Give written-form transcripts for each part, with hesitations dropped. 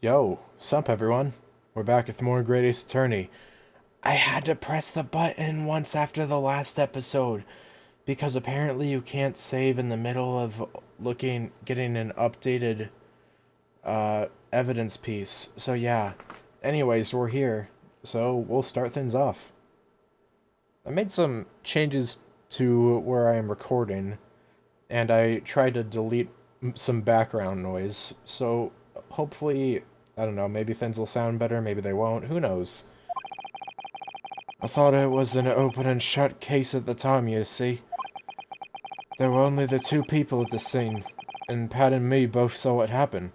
Yo, sup everyone? We're back with more Great Ace Attorney. I had to press the button once after the last episode because apparently you can't save in the middle of getting an updated evidence piece. So yeah. Anyways, we're here. So we'll start things off. I made some changes to where I am recording, and I tried to delete some background noise. So hopefully, I don't know, maybe things will sound better, maybe they won't, who knows. I thought it was an open and shut case at the time, you see. There were only the two people at the scene, and Pat and me both saw what happened.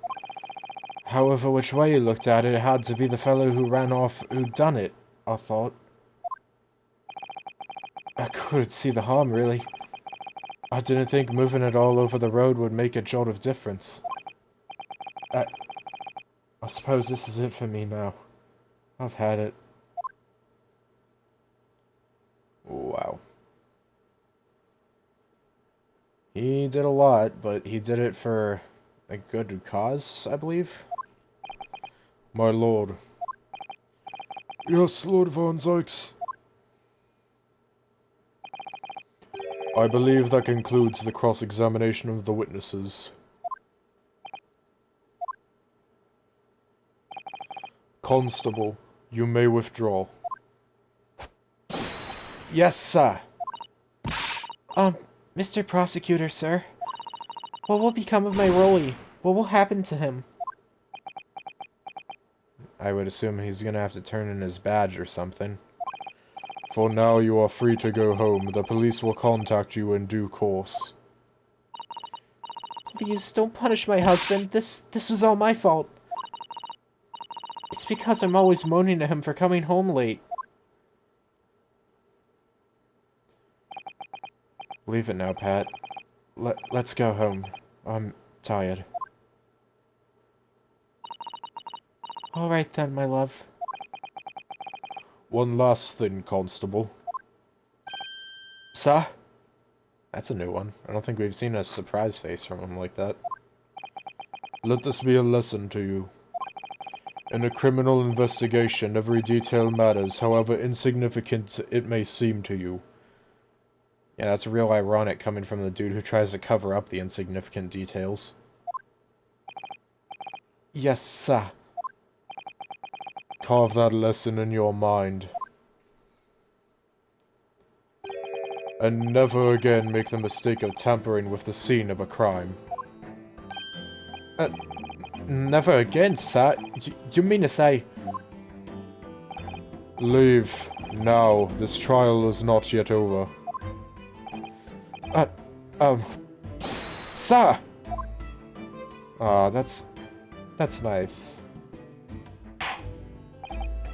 However, which way you looked at it, it had to be the fellow who ran off who'd done it, I thought. I couldn't see the harm, really. I didn't think moving it all over the road would make a jolt of difference. I suppose this is it for me now. I've had it. Wow. He did a lot, but he did it for a good cause, I believe. My lord. Yes, Lord Von Zykes. I believe that concludes the cross-examination of the witnesses. Constable, you may withdraw. Yes, sir. Mr. Prosecutor, sir. What will become of my Rolly? What will happen to him? I would assume he's gonna have to turn in his badge or something. For now, you are free to go home. The police will contact you in due course. Please, don't punish my husband. This was all my fault. It's because I'm always moaning at him for coming home late. Leave it now, Pat. Let's go home. I'm tired. Alright then, my love. One last thing, Constable. Sir? That's a new one. I don't think we've seen a surprise face from him like that. Let this be a lesson to you. In a criminal investigation, every detail matters, however insignificant it may seem to you. Yeah, that's real ironic coming from the dude who tries to cover up the insignificant details. Yes, sir. Carve that lesson in your mind. And never again make the mistake of tampering with the scene of a crime. Never again, sir? You mean to say... Leave. Now. This trial is not yet over. Sir! Aw, that's nice.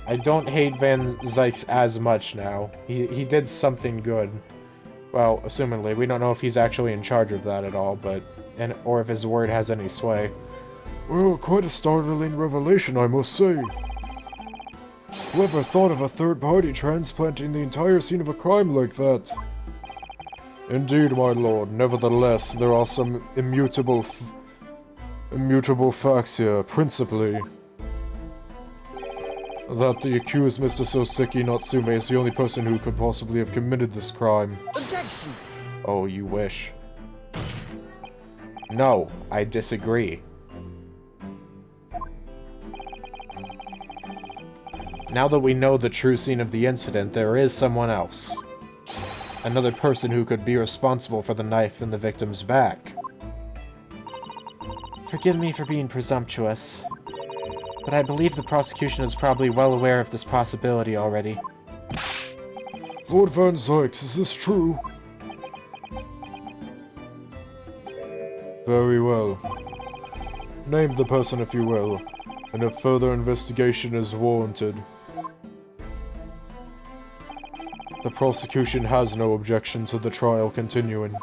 I don't hate Van Zykes as much now. He did something good. Well, assumingly, we don't know if he's actually in charge of that at all, but... or if his word has any sway. Well, quite a startling revelation, I must say. Whoever thought of a third party transplanting the entire scene of a crime like that? Indeed, my lord. Nevertheless, there are some immutable facts here, principally that the accused Mr. Soseki Natsume is the only person who could possibly have committed this crime. Objection! Oh, you wish. No, I disagree. Now that we know the true scene of the incident, there is someone else. Another person who could be responsible for the knife in the victim's back. Forgive me for being presumptuous, but I believe the prosecution is probably well aware of this possibility already. Lord Van Zykes, is this true? Very well. Name the person if you will, and if further investigation is warranted. The prosecution has no objection to the trial continuing.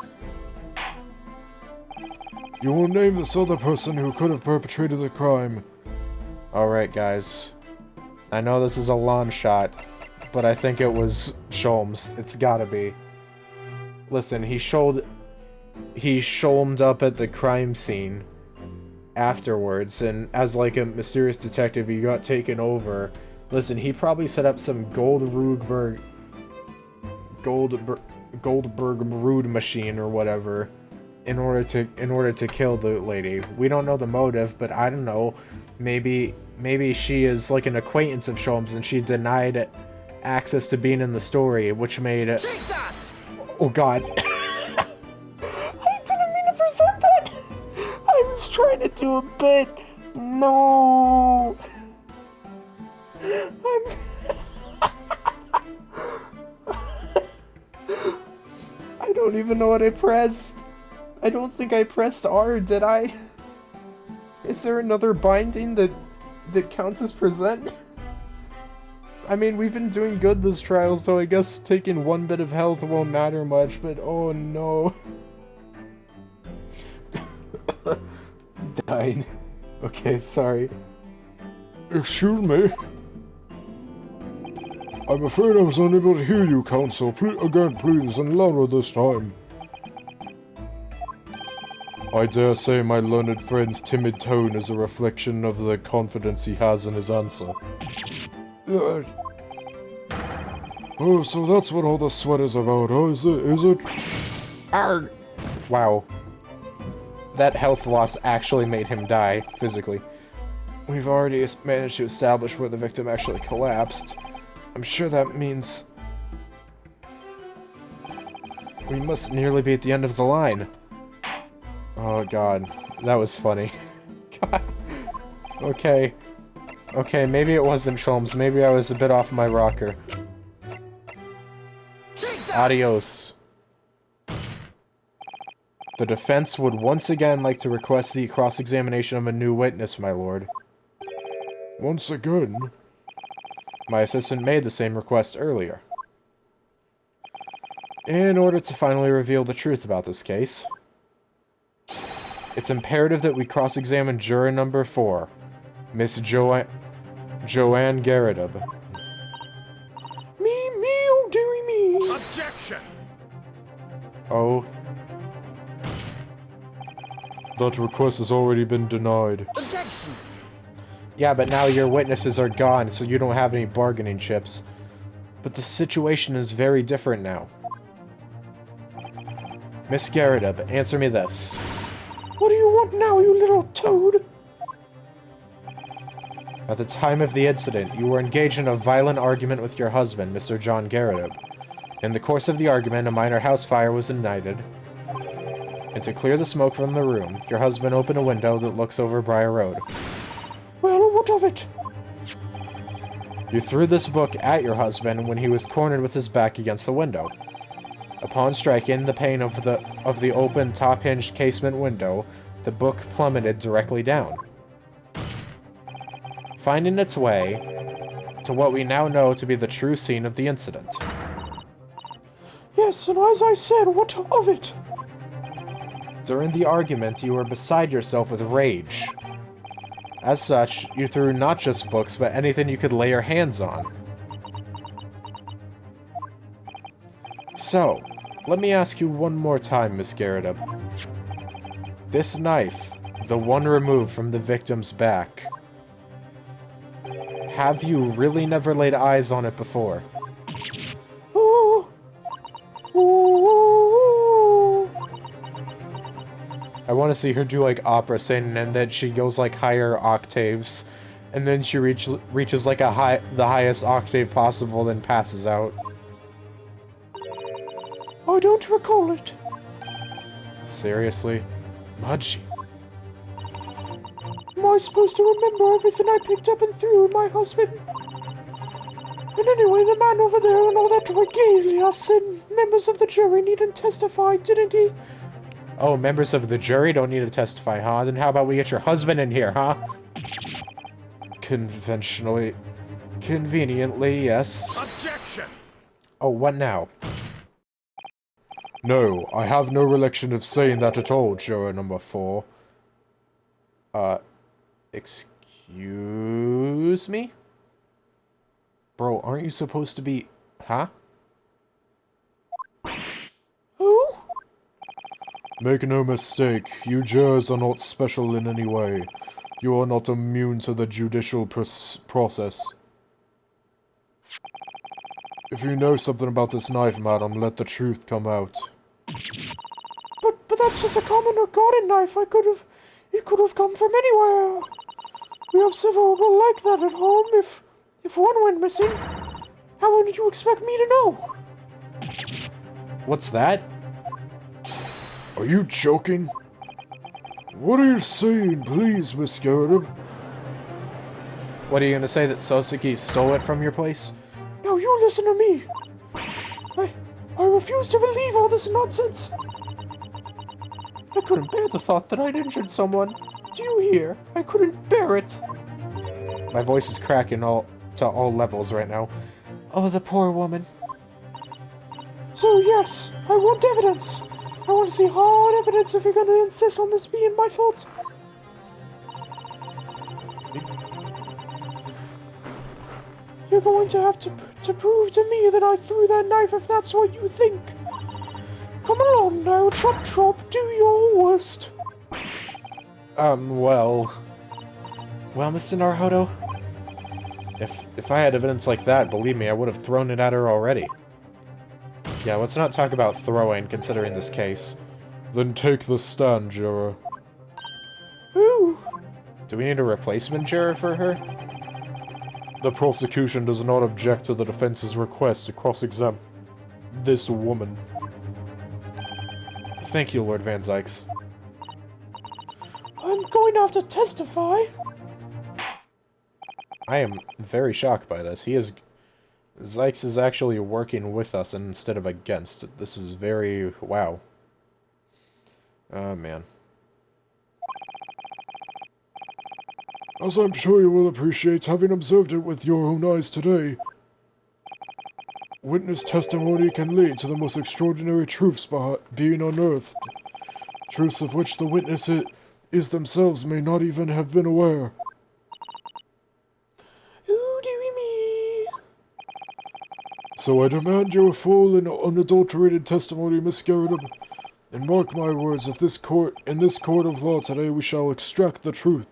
You will name this other person who could have perpetrated the crime. Alright, guys. I know this is a long shot, but I think it was Sholmes. It's gotta be. Listen, he showed up at the crime scene afterwards, and as like a mysterious detective, he got taken over. Listen, he probably set up some Goldberg brood machine or whatever in order to kill the lady. We don't know the motive, but I don't know. Maybe she is like an acquaintance of Sholmes and she denied access to being in the story, which made it. Take that! Oh God. I didn't mean to present that. I was trying to do a bit. No. I don't even know what I pressed. I don't think I pressed R, did I? Is there another binding that counts as present? I mean, we've been doing good this trial, so I guess taking one bit of health won't matter much, but oh no. Died. Okay, sorry. Excuse me. I'm afraid I was unable to hear you, Counsel. Again, please, and louder this time. I dare say my learned friend's timid tone is a reflection of the confidence he has in his answer. Oh, so that's what all the sweat is about, huh? Is it? Arrgh! Wow. That health loss actually made him die, physically. We've already managed to establish where the victim actually collapsed. I'm sure that means we must nearly be at the end of the line. Oh God, that was funny. God. Okay. Okay, maybe it wasn't Sholmes. Maybe I was a bit off my rocker. Adios. The defense would once again like to request the cross-examination of a new witness, my lord. Once again? My assistant made the same request earlier. In order to finally reveal the truth about this case, it's imperative that we cross-examine juror number 4, Miss Joanne Garridub. Me, oh dearie me. Objection! Oh. That request has already been denied. Objection! Yeah, but now your witnesses are gone, so you don't have any bargaining chips. But the situation is very different now. Miss Garridub, answer me this. What do you want now, you little toad? At the time of the incident, you were engaged in a violent argument with your husband, Mr. John Garridub. In the course of the argument, a minor house fire was ignited. And to clear the smoke from the room, your husband opened a window that looks over Briar Road. Well, what of it? You threw this book at your husband when he was cornered with his back against the window. Upon striking the pane of the open top-hinged casement window, the book plummeted directly down, finding its way to what we now know to be the true scene of the incident. Yes, and as I said, what of it? During the argument, you were beside yourself with rage. As such, you threw not just books, but anything you could lay your hands on. So, let me ask you one more time, Miss Garridub. This knife, the one removed from the victim's back, have you really never laid eyes on it before? Ooh. Ooh. I want to see her do like opera singing, and then she goes like higher octaves, and then she reaches like the highest octave possible, then passes out. I don't recall it. Seriously? Mudgy. Am I supposed to remember everything I picked up and threw at my husband? And anyway, the man over there and all that regalia said members of the jury needn't testify, didn't he? Oh, members of the jury don't need to testify, huh? Then how about we get your husband in here, huh? Conventionally... Conveniently, yes. Objection! Oh, what now? No, I have no recollection of saying that at all, juror number 4. Excuse me? Bro, aren't you supposed to be... Huh? Who? Make no mistake, you jurors are not special in any way. You are not immune to the judicial process. If you know something about this knife, madam, let the truth come out. But that's just a common or garden knife. It could have come from anywhere. We have several like that at home. If one went missing, how would you expect me to know? What's that? Are you joking? What are you saying, please, Miss Garrett? What are you gonna say, that Soseki stole it from your place? No, you listen to me. I refuse to believe all this nonsense. I couldn't bear the thought that I'd injured someone. Do you hear? I couldn't bear it. My voice is cracking to all levels right now. Oh, the poor woman. So yes, I want evidence. I want to see hard evidence if you're going to insist on this being my fault. You're going to have to prove to me that I threw that knife if that's what you think. Come along now, Chop Chop, do your worst. Well, Mr. Naruhodo, if I had evidence like that, believe me, I would have thrown it at her already. Yeah, let's not talk about throwing, considering this case. Then take the stand, juror. Ooh. Do we need a replacement juror for her? The prosecution does not object to the defense's request to cross-examine this woman. Thank you, Lord Van Zykes. I'm going to have to testify. I am very shocked by this. Zykes is actually working with us instead of against. This is very... wow. Oh, man. As I'm sure you will appreciate, having observed it with your own eyes today, witness testimony can lead to the most extraordinary truths being unearthed. Truths of which the witness is themselves may not even have been aware. Ooh, dearie me. So I demand your full and unadulterated testimony, Miss Garrett. And mark my words, in this court of law today, we shall extract the truth.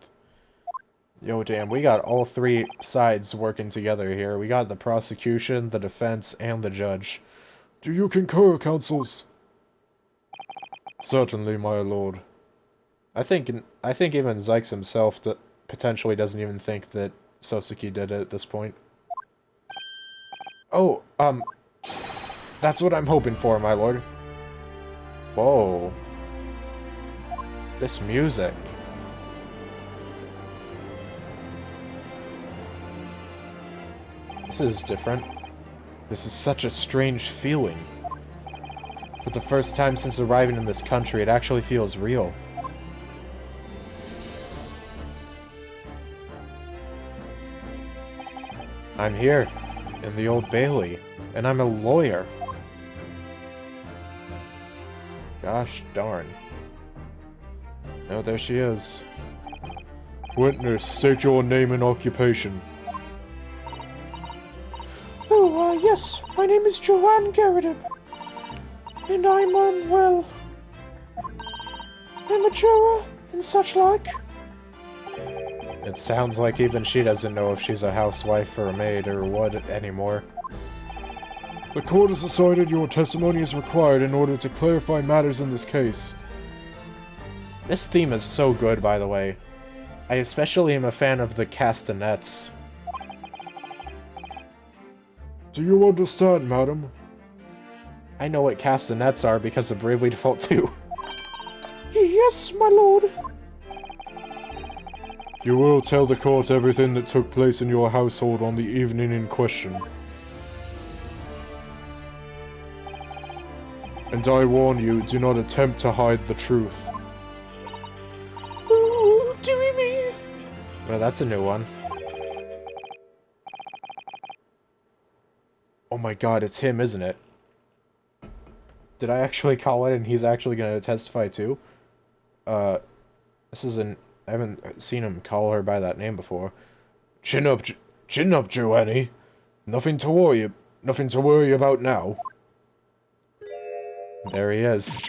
Yo, damn, we got all three sides working together here. We got the prosecution, the defense, and the judge. Do you concur, counsels? Certainly, my lord. I think even Zykes himself potentially doesn't even think that Soseki did it at this point. Oh, that's what I'm hoping for, my lord. Whoa. This music. This is different. This is such a strange feeling. For the first time since arriving in this country, it actually feels real. I'm here, in the Old Bailey, and I'm a lawyer. Gosh darn. Oh, there she is. Witness, state your name and occupation. Oh, yes, my name is Joanne Garrett. And I'm, well, I'm a juror and such like. It sounds like even she doesn't know if she's a housewife or a maid or what anymore. The court has decided your testimony is required in order to clarify matters in this case. This theme is so good, by the way. I especially am a fan of the castanets. Do you understand, madam? I know what castanets are because of Bravely Default 2. Yes, my lord. You will tell the court everything that took place in your household on the evening in question. And I warn you, do not attempt to hide the truth. Ooh, dearie me. Well, that's a new one. Oh my god, it's him, isn't it? Did I actually call it and he's actually going to testify too? This isn't... I haven't seen him call her by that name before. Chin up, Joannie. Nothing to worry about now. There he is.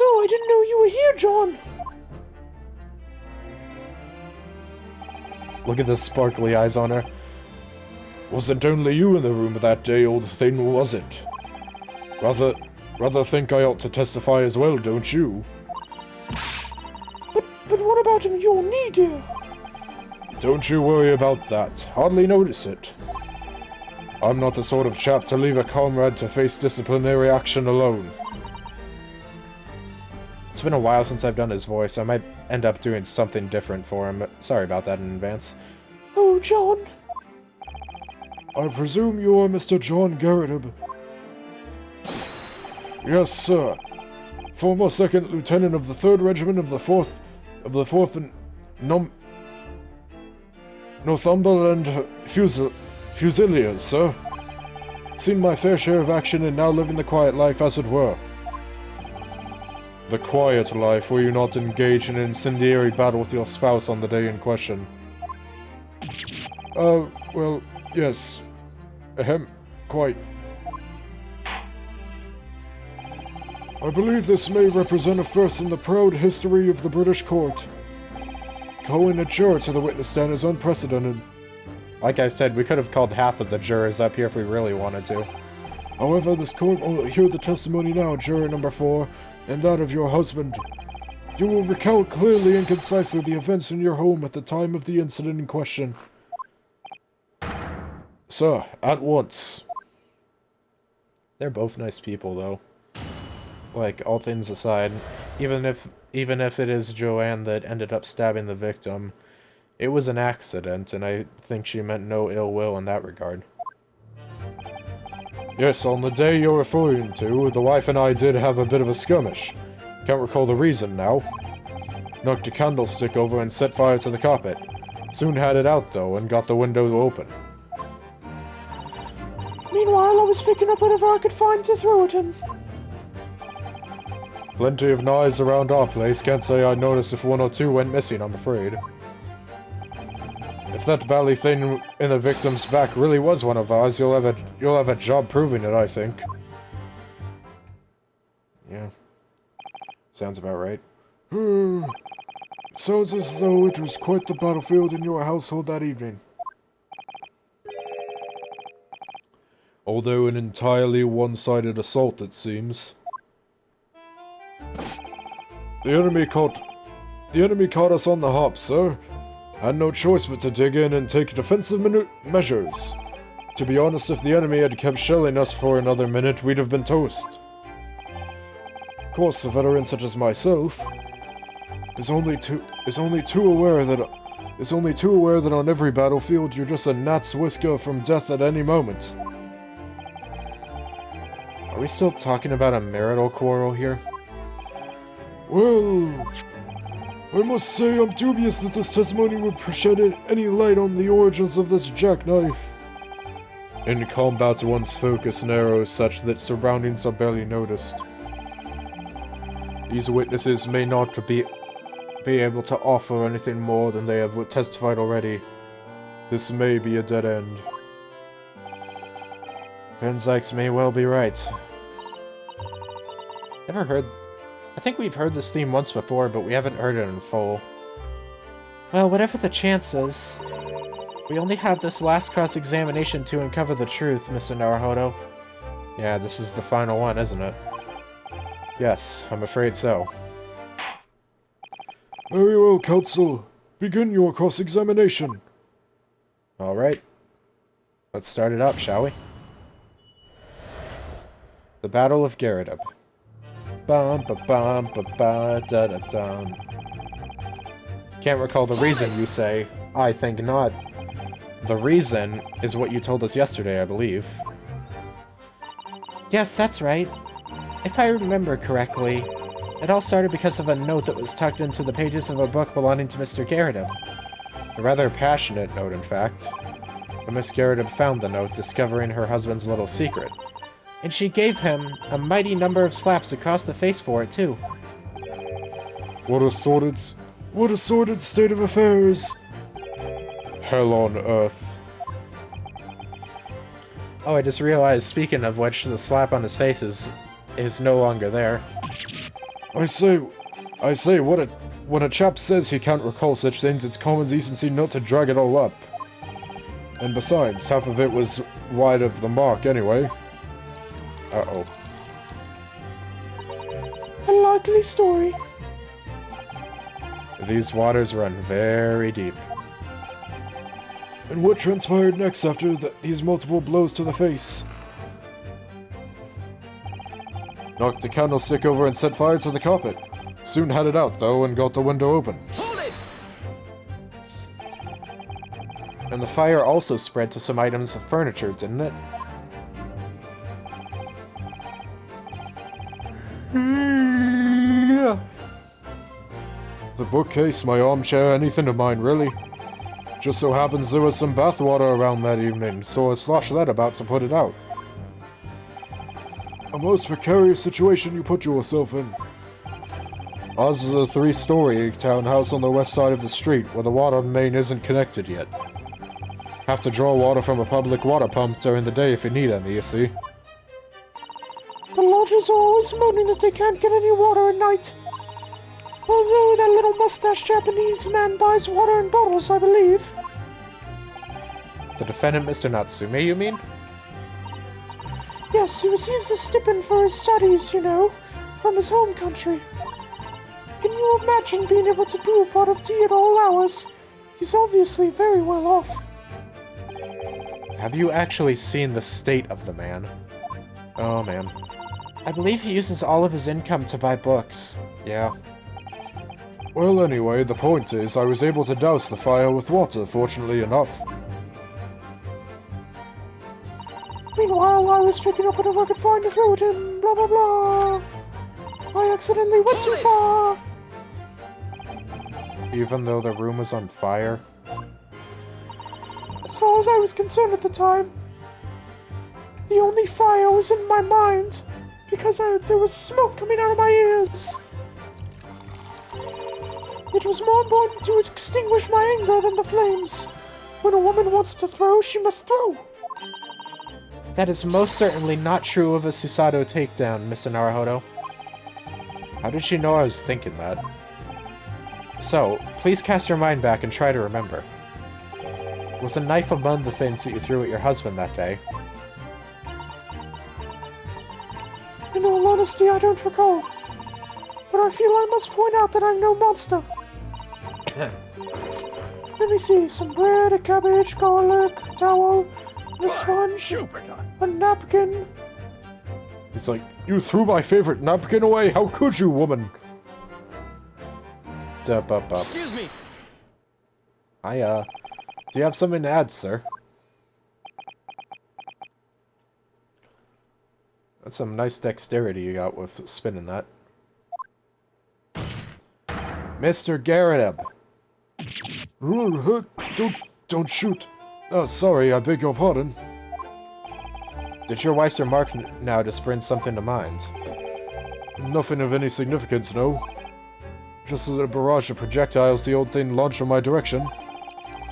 Oh, I didn't know you were here, John! Look at the sparkly eyes on her. Wasn't only you in the room that day, old thing, was it? Rather think I ought to testify as well, don't you? But what about your knee, dear? Don't you worry about that. Hardly notice it. I'm not the sort of chap to leave a comrade to face disciplinary action alone. It's been a while since I've done his voice. I might end up doing something different for him. Sorry about that in advance. Oh, John. I presume you are Mr. John Garrett. Yes, sir. Former 2nd Lieutenant of the 3rd Regiment of the 4th and Northumberland Fusiliers, sir. Seen my fair share of action and now living the quiet life, as it were. The quiet life, where you not engage in an incendiary battle with your spouse on the day in question? Well, yes. Ahem, quite. I believe this may represent a first in the proud history of the British court. Calling a juror to the witness stand is unprecedented. Like I said, we could have called half of the jurors up here if we really wanted to. However, this court will hear the testimony now, juror number 4, and that of your husband. You will recount clearly and concisely the events in your home at the time of the incident in question. Sir, at once. They're both nice people, though. Like, all things aside, even if it is Joanne that ended up stabbing the victim, it was an accident, and I think she meant no ill will in that regard. Yes, on the day you're referring to, the wife and I did have a bit of a skirmish. Can't recall the reason now. Knocked a candlestick over and set fire to the carpet. Soon had it out, though, and got the window open. Meanwhile, I was picking up whatever I could find to throw at him. Plenty of knives around our place. Can't say I noticed if 1 or 2 went missing, I'm afraid. If that bally thing in the victim's back really was one of ours, you'll have a job proving it, I think. Yeah. Sounds about right. Sounds as though it was quite the battlefield in your household that evening. Although an entirely one-sided assault, it seems. The enemy caught us on the hop, sir. Had no choice but to dig in and take defensive measures. To be honest, if the enemy had kept shelling us for another minute, we'd have been toast. Of course, a veteran such as myself is only too aware that on every battlefield you're just a gnat's whisker from death at any moment. Are we still talking about a marital quarrel here? Well, I must say I'm dubious that this testimony would shed any light on the origins of this jackknife. In combat, one's focus narrows such that surroundings are barely noticed. These witnesses may not be able to offer anything more than they have testified already. This may be a dead end. Van Zykes may well be right. I think we've heard this theme once before, but we haven't heard it in full. Well, whatever the chances, we only have this last cross-examination to uncover the truth, Mr. Naruhodo. Yeah, this is the final one, isn't it? Yes, I'm afraid so. Very well, Counsel. Begin your cross-examination. Alright. Let's start it up, shall we? The Battle of Garrideb. Bum ba bum ba ba da da dum. Can't recall the reason, you say. I think not. The reason is what you told us yesterday, I believe. Yes, that's right. If I remember correctly, it all started because of a note that was tucked into the pages of a book belonging to Mr. Garrideb. A rather passionate note, in fact. But Miss Garrideb found the note, discovering her husband's little secret. And she gave him a mighty number of slaps across the face for it, too. What a sordid state of affairs. Hell on earth. Oh, I just realized, speaking of which, the slap on his face is no longer there. I say, when a chap says he can't recall such things, it's common decency not to drag it all up. And besides, half of it was wide of the mark anyway. Uh-oh. A likely story. These waters run very deep. And what transpired next after these multiple blows to the face? Knocked the candlestick over and set fire to the carpet. Soon had it out, though, and got the window open. Hold it! And the fire also spread to some items of furniture, didn't it? Yeah. The bookcase, my armchair, anything of mine, really. Just so happens there was some bathwater around that evening, so I sloshed that about to put it out. A most precarious situation you put yourself in. Ours is a 3-story townhouse on the west side of the street, where the water main isn't connected yet. Have to draw water from a public water pump during the day if you need any, you see. The lodgers are always moaning that they can't get any water at night. Although that little mustache Japanese man buys water in bottles, I believe. The defendant, Mr. Natsume, you mean? Yes, he receives a stipend for his studies, you know, from his home country. Can you imagine being able to brew a pot of tea at all hours? He's obviously very well off. Have you actually seen the state of the man? Oh, man. I believe he uses all of his income to buy books. Yeah. Well, anyway, the point is, I was able to douse the fire with water, fortunately enough. Meanwhile, I was picking up whatever I could find to throw at him, blah blah blah. I accidentally went too far. Even though the room was on fire? As far as I was concerned at the time, the only fire was in my mind, because there was smoke coming out of my ears. It was more important to extinguish my anger than the flames. When a woman wants to throw, she must throw. That is most certainly not true of a Susato takedown, Mr. Naruhodo. How did she know I was thinking that? So, please cast your mind back and try to remember. Was a knife among the things that you threw at your husband that day? In all honesty, I don't recall. But I feel I must point out that I'm no monster. Let me see, some bread, a cabbage, garlic, a towel, a sponge, a napkin. It's like, you threw my favorite napkin away? How could you, woman? Excuse me. Do you have something to add, sir? That's some nice dexterity you got with spinning that. Mr. Garrett. Don't shoot. Oh, sorry, I beg your pardon. Did your Weiss remark now just bring something to mind? Nothing of any significance, no. Just a little barrage of projectiles the old thing launched in my direction.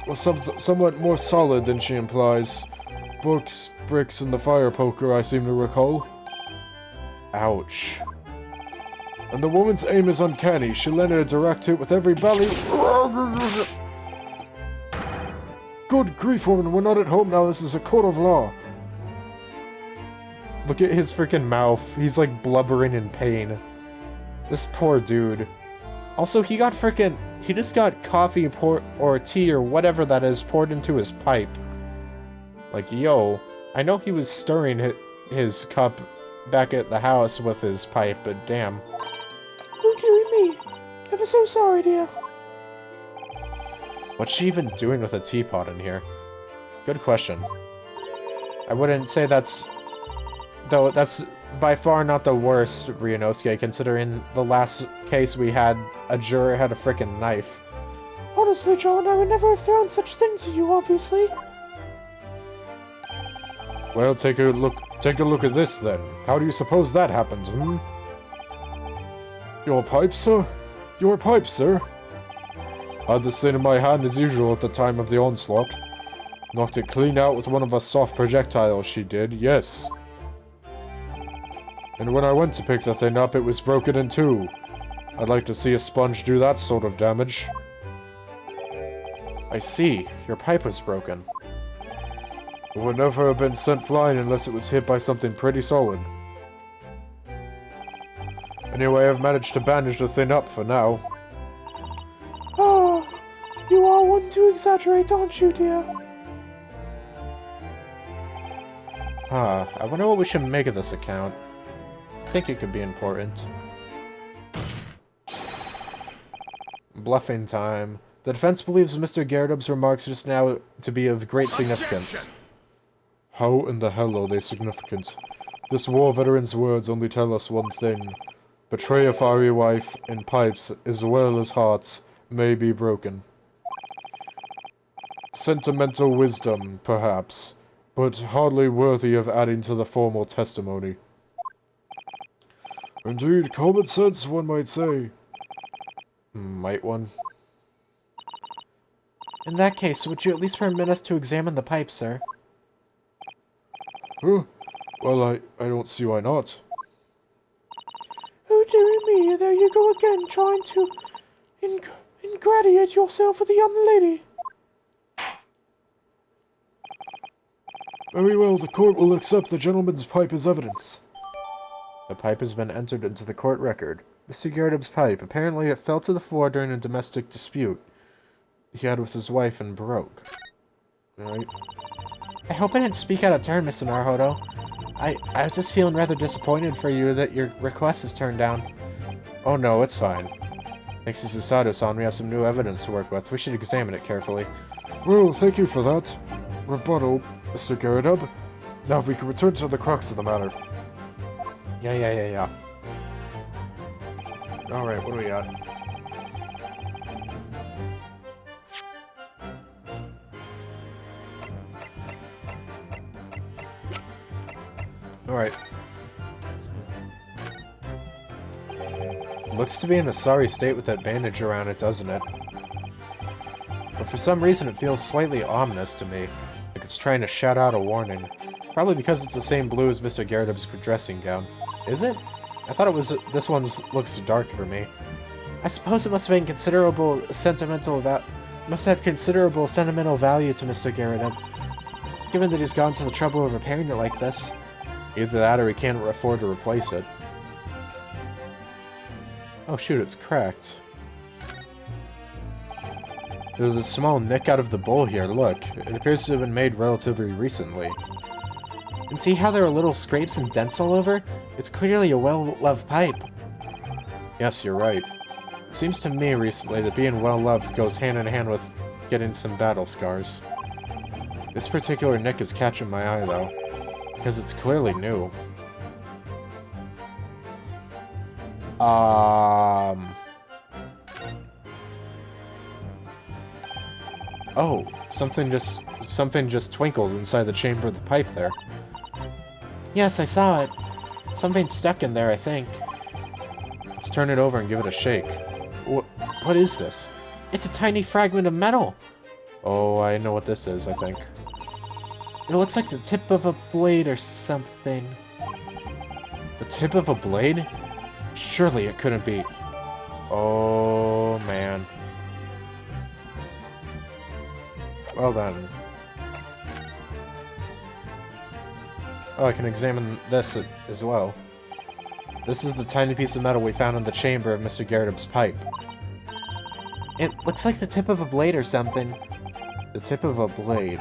Was somewhat more solid than she implies. Books, bricks, and the fire poker, I seem to recall. Ouch. And the woman's aim is uncanny. She landed a direct hit with every belly. Good grief, woman, we're not at home now. This is a court of law. Look at his freaking mouth. He's like blubbering in pain. This poor dude. Also, he just got coffee or tea or whatever that is poured into his pipe. Like, yo, I know he was stirring his cup back at the house with his pipe, but damn. Oh, dearie me. Ever so sorry, dear. What's she even doing with a teapot in here? Good question. I wouldn't say that's by far not the worst, Ryunosuke, considering the last case we had, a juror had a frickin' knife. Honestly, John, I would never have thrown such things at you, obviously. Well, take a look at this, then. How do you suppose that happened, hmm? Your pipe, sir? Your pipe, sir? Had this thing in my hand as usual at the time of the onslaught. Knocked it clean out with one of her soft projectiles, she did, yes. And when I went to pick the thing up, it was broken in two. I'd like to see a sponge do that sort of damage. I see. Your pipe was broken. It would never have been sent flying unless it was hit by something pretty solid. Anyway, I've managed to bandage the thing up for now. Oh, you are one to exaggerate, aren't you, dear? I wonder what we should make of this account. I think it could be important. Bluffing time. The defense believes Mr. Garridub's remarks just now to be of great significance. How in the hell are they significant? This war veteran's words only tell us one thing. Betray a fiery wife in pipes as well as hearts may be broken. Sentimental wisdom, perhaps, but hardly worthy of adding to the formal testimony. Indeed, common sense, one might say. Might one? In that case, would you at least permit us to examine the pipe, sir? Huh? Well, I don't see why not. Oh, dearie me, there you go again, trying to ingratiate yourself with the young lady. Very well, the court will accept the gentleman's pipe as evidence. The pipe has been entered into the court record. Mr. Garridub's pipe. Apparently it fell to the floor during a domestic dispute he had with his wife and broke. Right. I hope I didn't speak out of turn, Mr. Naruhodo. I was just feeling rather disappointed for you that your request is turned down. Oh no, it's fine. Thanks to Susato-san, we have some new evidence to work with. We should examine it carefully. Well, thank you for that. Rebuttal, Mr. Garridub. Now if we can return to the crux of the matter. Yeah. Alright, what do we got? Alright. Looks to be in a sorry state with that bandage around it, doesn't it? But for some reason it feels slightly ominous to me, like it's trying to shout out a warning. Probably because it's the same blue as Mr. Garridub's dressing gown. Is it? I thought it was. This one looks dark for me. I suppose it must have considerable sentimental value to Mr. Garridub, given that he's gone to the trouble of repairing it like this. Either that or he can't afford to replace it. Oh shoot, it's cracked. There's a small nick out of the bowl here, look. It appears to have been made relatively recently. And see how there are little scrapes and dents all over? It's clearly a well-loved pipe. Yes, you're right. It seems to me recently that being well-loved goes hand in hand with getting some battle scars. This particular nick is catching my eye, though, because it's clearly new. Oh, something just twinkled inside the chamber of the pipe there. Yes, I saw it. Something's stuck in there, I think. Let's turn it over and give it a shake. What is this? It's a tiny fragment of metal! Oh, I know what this is, I think. It looks like the tip of a blade or something. The tip of a blade? Surely it couldn't be. Oh, man. Well then. Oh, I can examine this as well. This is the tiny piece of metal we found in the chamber of Mr. Garridub's pipe. It looks like the tip of a blade or something. The tip of a blade.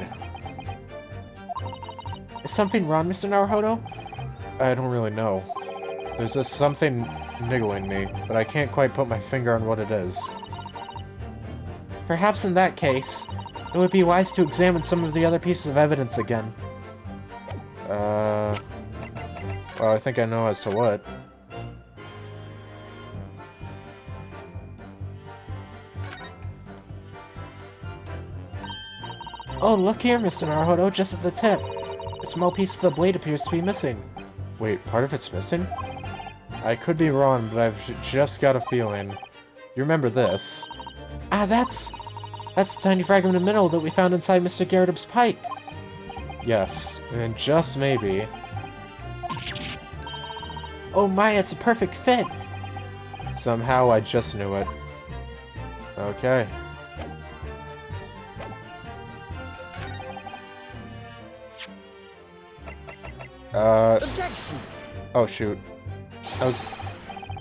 Is something wrong, Mr. Naruhodo? I don't really know. There's just something niggling me, but I can't quite put my finger on what it is. Perhaps in that case, it would be wise to examine some of the other pieces of evidence again. Well, I think I know as to what. Oh, look here, Mr. Naruhodo, just at the tip. A small piece of the blade appears to be missing. Wait, part of it's missing? I could be wrong, but I've just got a feeling. You remember this. Ah, that's the tiny fragment of metal that we found inside Mr. Garridub's pipe. Yes, and just maybe... Oh my, it's a perfect fit! Somehow I just knew it. Okay. Objection! Oh shoot.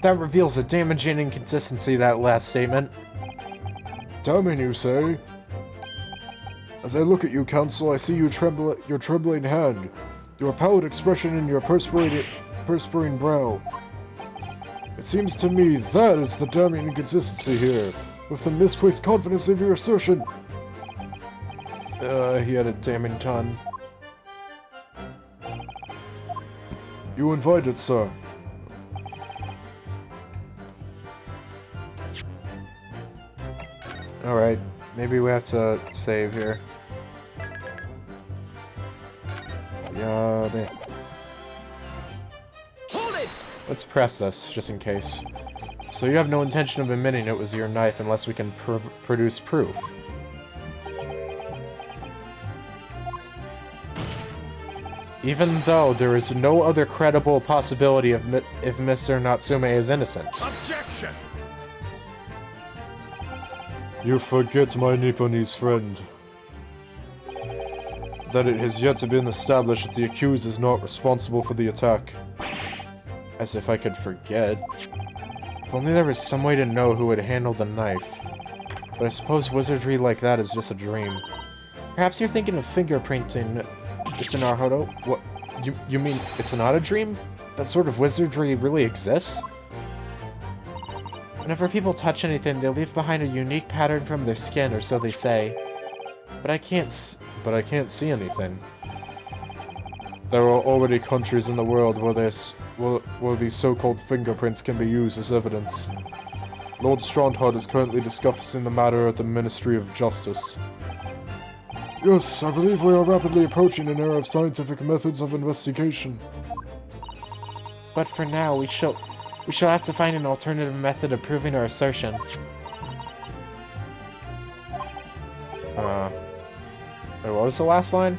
That reveals a damaging inconsistency, that last statement. Damning, you say? As I look at you, Counsel, I see your trembling hand, your pallid expression in your perspiring brow. It seems to me that is the damning inconsistency here, with the misplaced confidence of your assertion. He had a damning ton. You invited, sir. Alright, maybe we have to save here. Yeah, Hold it! let's press this, just in case. So you have no intention of admitting it was your knife unless we can produce proof. Even though there is no other credible possibility of if Mr. Natsume is innocent. Objection! You forget, my Nipponese friend, that it has yet to been established that the accused is not responsible for the attack. As if I could forget. If only there was some way to know who would handle the knife. But I suppose wizardry like that is just a dream. Perhaps you're thinking of fingerprinting, Mr. Naruhodo? What? You mean it's not a dream? That sort of wizardry really exists? Whenever people touch anything, they leave behind a unique pattern from their skin, or so they say. But I can't see anything. There are already countries in the world where these so-called fingerprints can be used as evidence. Lord Strandhard is currently discussing the matter at the Ministry of Justice. Yes, I believe we are rapidly approaching an era of scientific methods of investigation. But for now, we shall have to find an alternative method of proving our assertion. Wait, what was the last line?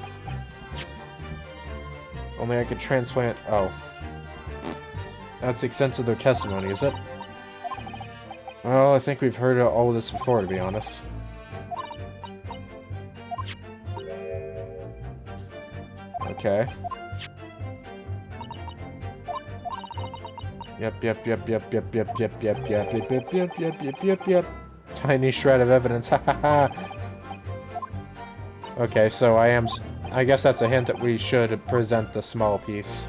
Only I could transplant... Oh. That's the extent of their testimony, is it? Well, I think we've heard all of this before, to be honest. Okay. Yep. Tiny shred of evidence, ha ha ha. Okay, so I guess that's a hint that we should present the small piece.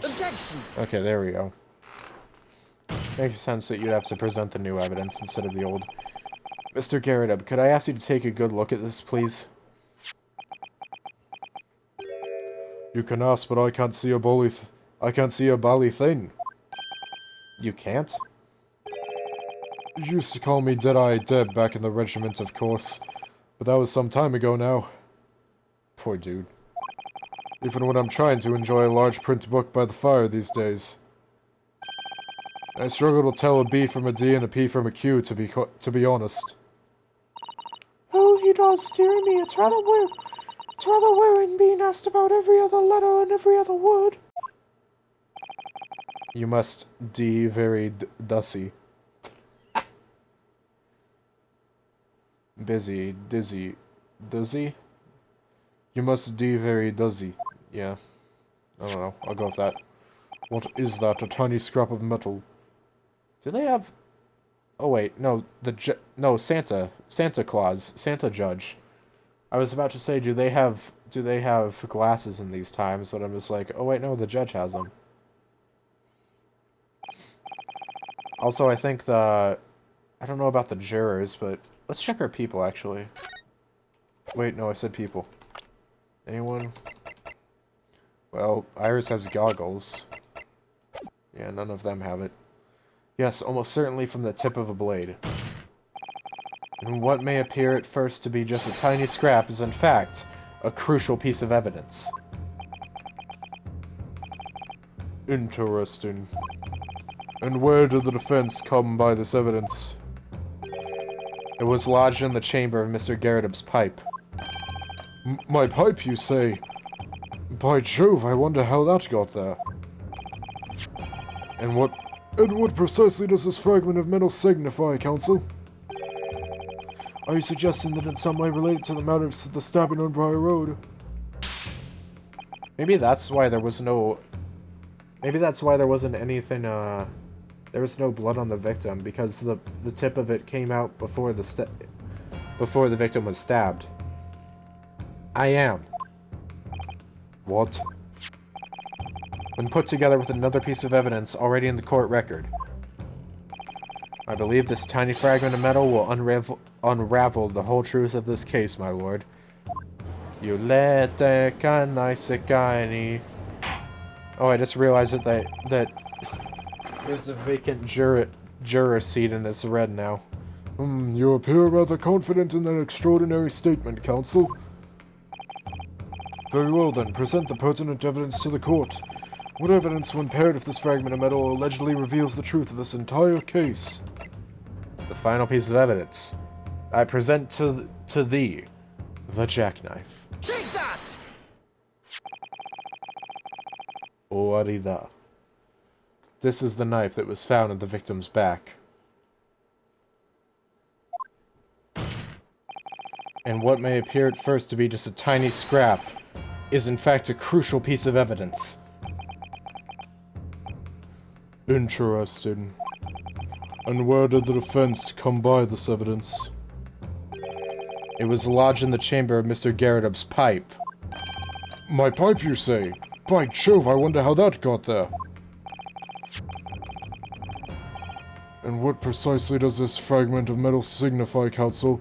Objection! Okay, there we go. Makes sense that you'd have to present the new evidence instead of the old. Mr. Garrett, could I ask you to take a good look at this, please? You can ask, but I can't see a bally thing. You can't? You used to call me Dead-Eye Deb back in the regiment, of course. But that was some time ago now. Poor dude. Even when I'm trying to enjoy a large print book by the fire these days. I struggle to tell a B from a D and a P from a Q, to be honest. Oh, he does, dear me. It's rather wearing being asked about every other letter and every other word. You must be very dizzy. Dizzy? You must be very dizzy. Yeah. I don't know. I'll go with that. What is that? A tiny scrap of metal. Do they have... Oh, wait. No, no, Santa. Santa Claus. Santa Judge. I was about to say, do they have glasses in these times? But I'm just like, oh, wait, no, the judge has them. Also, I think I don't know about the jurors, but let's check our people, actually. Wait, no, I said people. Anyone? Well, Iris has goggles. Yeah, none of them have it. Yes, almost certainly from the tip of a blade. And what may appear at first to be just a tiny scrap is in fact a crucial piece of evidence. Interesting. And where did the defense come by this evidence? It was lodged in the chamber of Mr. Garrett's pipe. My pipe, you say? By Jove, I wonder how that got there. And what precisely does this fragment of metal signify, Council? Are you suggesting that in some way related to the matter of the stabbing on Briar Road? Maybe that's why there was no... Maybe that's why there wasn't anything, there was no blood on the victim, because the tip of it came out before the victim was stabbed. I am. What? When put together with another piece of evidence already in the court record, I believe this tiny fragment of metal will unravel the whole truth of this case, my lord. You let the kanai. Oh, I just realized that there's a vacant juror seat and it's red now. You appear rather confident in that extraordinary statement, Counsel. Very well then, present the pertinent evidence to the court. What evidence, when paired with this fragment of metal, allegedly reveals the truth of this entire case? The final piece of evidence. I present to thee the jackknife. Take that! Orida. This is the knife that was found at the victim's back. And what may appear at first to be just a tiny scrap is in fact a crucial piece of evidence. Interesting. And where did the defense come by this evidence? It was lodged in the chamber of Mr. Garretup's pipe. My pipe, you say? By Jove, I wonder how that got there. And what precisely does this fragment of metal signify, Counsel?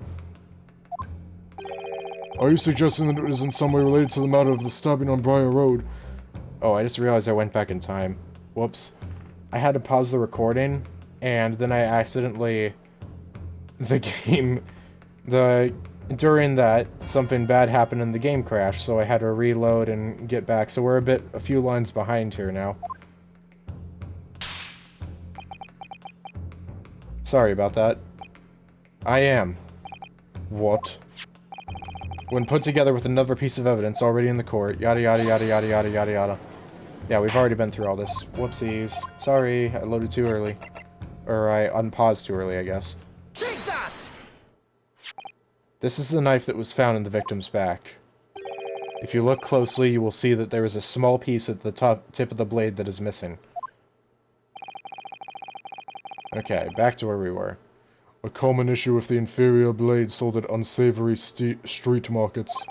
Are you suggesting that it is in some way related to the matter of the stabbing on Briar Road? Oh, I just realized I went back in time. Whoops. I had to pause the recording, and then I accidentally... During that, something bad happened and the game crashed, so I had to reload and get back, so we're a few lines behind here now. Sorry about that. I am. What? When put together with another piece of evidence already in the court, yada yada yada yada yada yada yada. Yeah, we've already been through all this. Whoopsies. Sorry, I loaded too early. Or I unpaused too early, I guess. Take that! This is the knife that was found in the victim's back. If you look closely, you will see that there is a small piece at the tip of the blade that is missing. Okay, back to where we were. A common issue with the inferior blade sold at unsavory street markets.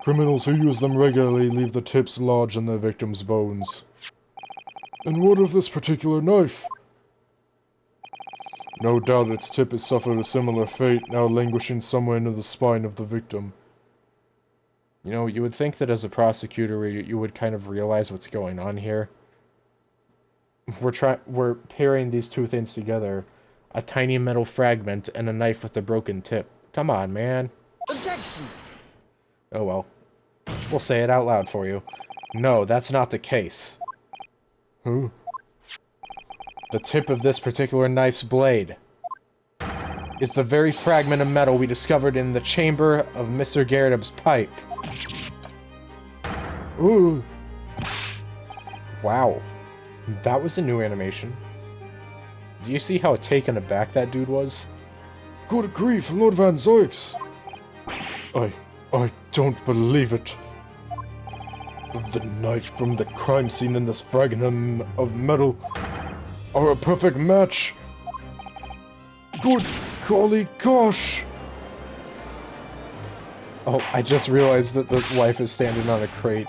Criminals who use them regularly leave the tips lodged in their victims' bones. And what of this particular knife? No doubt its tip has suffered a similar fate, now languishing somewhere near the spine of the victim. You know, you would think that as a prosecutor you would kind of realize what's going on here. We're pairing these two things together. A tiny metal fragment and a knife with a broken tip. Come on, man. Objection! Oh well. We'll say it out loud for you. No, that's not the case. Huh? The tip of this particular knife's blade is the very fragment of metal we discovered in the chamber of Mr. Garretup's pipe. Ooh. Wow. That was a new animation. Do you see how taken aback that dude was? Good grief, Lord Van Zoix! I don't believe it. The knife from the crime scene and this fragment of metal are a perfect match. Good golly gosh! Oh, I just realized that the wife is standing on a crate.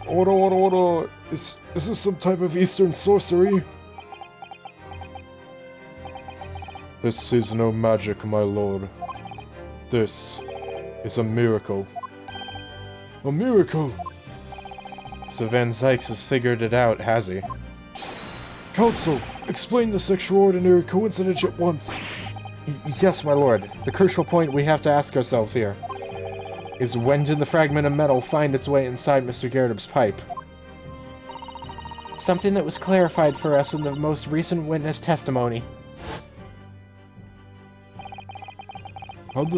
Order. Is this some type of Eastern sorcery? This is no magic, my lord. This is a miracle. A miracle? So Van Zykes has figured it out, has he? Counsel, explain this extraordinary coincidence at once. Yes, my lord. The crucial point we have to ask ourselves here is when did the fragment of metal find its way inside Mr. Garretup's pipe? Something that was clarified for us in the most recent witness testimony. How'd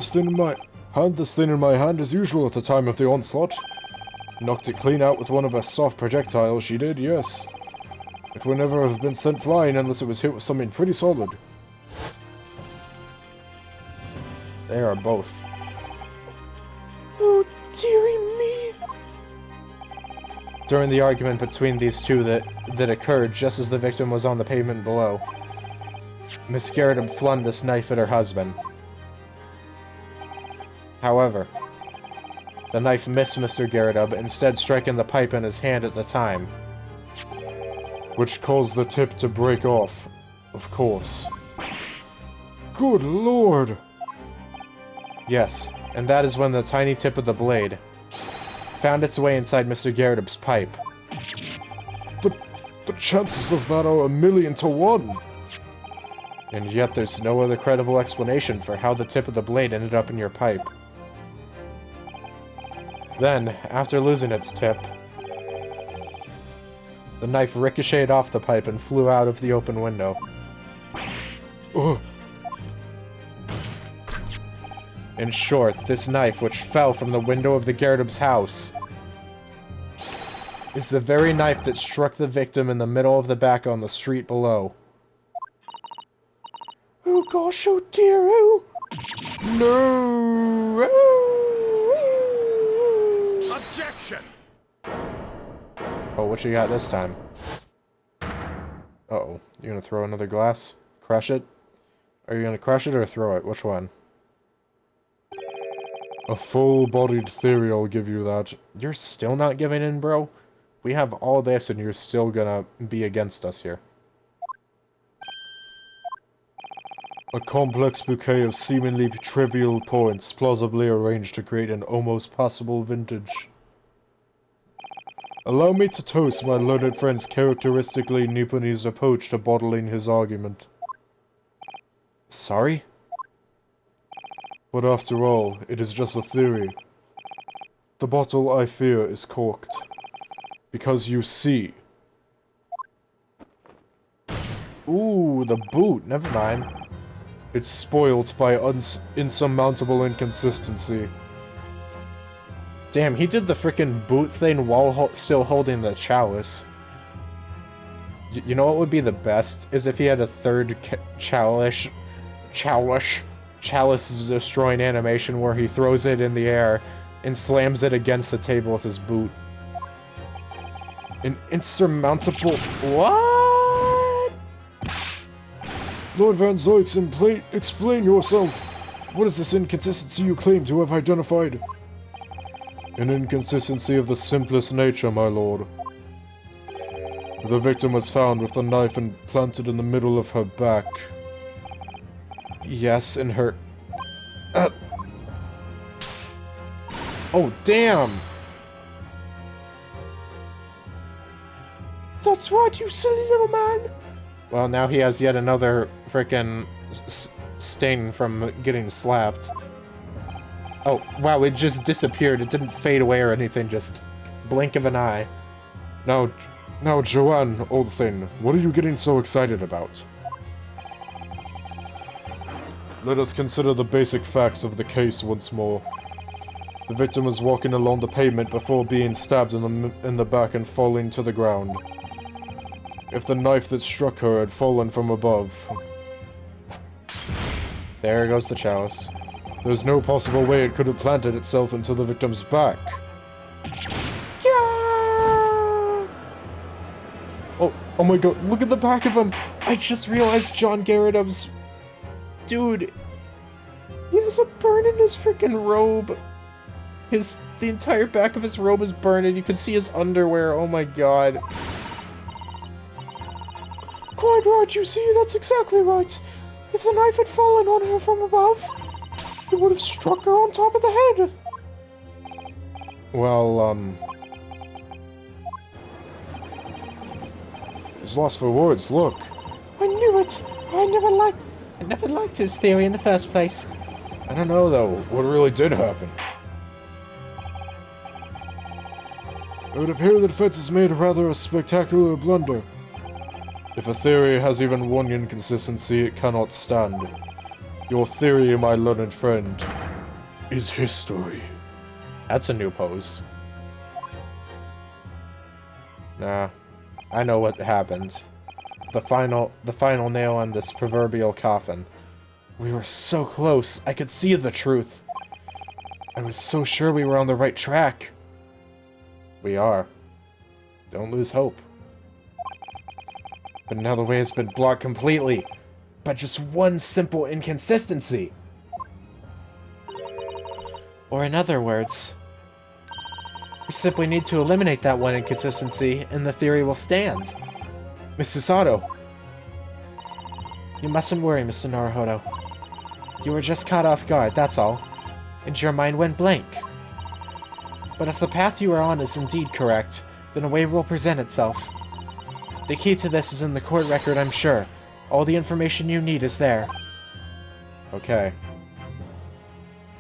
Had this thing in my hand as usual at the time of the onslaught. Knocked it clean out with one of her soft projectiles, she did, yes. It would never have been sent flying unless it was hit with something pretty solid. They are both. Oh, dearie me. During the argument between these two that occurred just as the victim was on the pavement below, Miss Garrett flung this knife at her husband. However, the knife missed Mr. Garrett, instead striking the pipe in his hand at the time. Which caused the tip to break off, of course. Good lord! Yes, and that is when the tiny tip of the blade found its way inside Mr. Garrett's pipe. The chances of that are 1,000,000 to 1. And yet there's no other credible explanation for how the tip of the blade ended up in your pipe. Then, after losing its tip, the knife ricocheted off the pipe and flew out of the open window. Ugh. In short, this knife, which fell from the window of the Garrett's house, is the very knife that struck the victim in the middle of the back on the street below. Oh gosh, oh dear, oh! No! Objection! Oh, what you got this time? Uh-oh. You gonna throw another glass? Crush it? Are you gonna crush it or throw it? Which one? A full-bodied theory, I'll give you that. You're still not giving in, bro? We have all this and you're still gonna be against us here. A complex bouquet of seemingly trivial points plausibly arranged to create an almost possible vintage. Allow me to toast my learned friend's characteristically Nipponese approach to bottling his argument. Sorry? But after all, it is just a theory. The bottle, I fear, is corked. Because you see... Ooh, the boot. Never mind. It's spoilt by insurmountable inconsistency. Damn, he did the frickin' boot thing while still holding the chalice. You know what would be the best? Is if he had a third chalice destroying animation where he throws it in the air and slams it against the table with his boot. An insurmountable... What? Lord Van Zoix, explain yourself. What is this inconsistency you claim to have identified? An inconsistency of the simplest nature, my lord. The victim was found with the knife implanted in the middle of her back. Yes, in her... Oh, damn! That's right, you silly little man! Well, now he has yet another frickin' stain from getting slapped. Oh, wow, it just disappeared. It didn't fade away or anything, just blink of an eye. Now, Joanne, old thing, what are you getting so excited about? Let us consider the basic facts of the case once more. The victim was walking along the pavement before being stabbed in the back and falling to the ground. If the knife that struck her had fallen from above... There goes the chalice. There's no possible way it could have planted itself into the victim's back. Yeah! Oh my god, look at the back of him! I just realized John Garrett's... Dude, he has a burn in his freaking robe. The entire back of his robe is burned and you can see his underwear, oh my god. Quite right, you see, that's exactly right. If the knife had fallen on her from above, it would have struck her on top of the head. Well, He's lost for words, look. I knew it. I never liked his theory in the first place. I don't know, though, what really did happen. It would appear that Fetz has made rather a spectacular blunder. If a theory has even one inconsistency, it cannot stand. Your theory, my learned friend, is history. That's a new pose. Nah, I know what happened. The final nail on this proverbial coffin. We were so close, I could see the truth. I was so sure we were on the right track. We are. Don't lose hope. But now the way has been blocked completely by just one simple inconsistency. Or in other words, we simply need to eliminate that one inconsistency and the theory will stand. Miss Susato. You mustn't worry, Mr. Naruhodo. You were just caught off guard, that's all. And your mind went blank. But if the path you are on is indeed correct, then a way will present itself. The key to this is in the court record, I'm sure. All the information you need is there. Okay.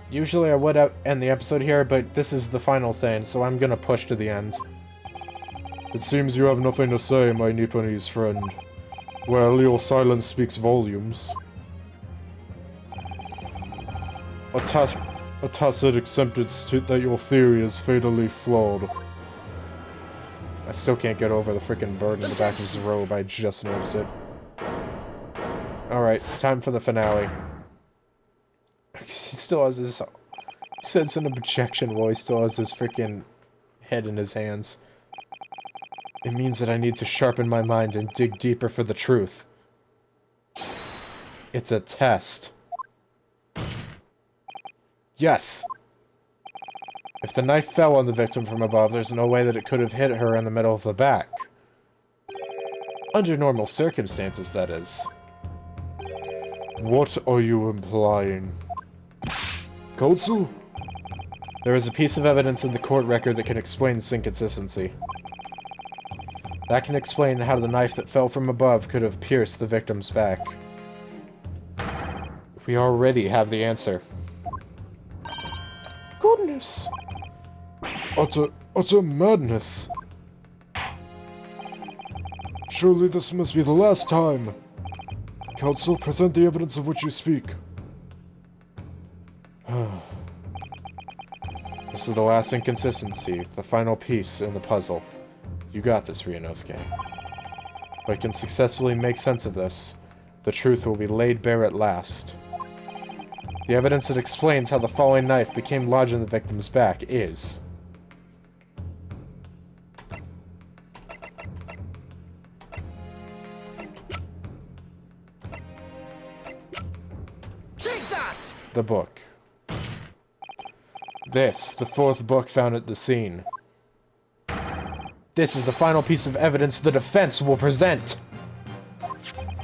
Usually I would end the episode here, but this is the final thing, so I'm gonna push to the end. It seems you have nothing to say, my Nipponese friend. Well, your silence speaks volumes. A tacit acceptance that your theory is fatally flawed. I still can't get over the freaking bird in the back of his robe, I just noticed it. Alright, time for the finale. He still has his... He says in a projection while he still has his freaking head in his hands. It means that I need to sharpen my mind and dig deeper for the truth. It's a test. Yes! If the knife fell on the victim from above, there's no way that it could have hit her in the middle of the back. Under normal circumstances, that is. What are you implying? Kotsu? There is a piece of evidence in the court record that can explain this inconsistency. That can explain how the knife that fell from above could have pierced the victim's back. We already have the answer. Goodness. Utter madness. Surely this must be the last time. Counsel, present the evidence of which you speak. This is the last inconsistency, the final piece in the puzzle. You got this, Ryunosuke. If I can successfully make sense of this, the truth will be laid bare at last. The evidence that explains how the falling knife became lodged in the victim's back is... Take that! the book. This, the fourth book found at the scene. This is the final piece of evidence the defense will present.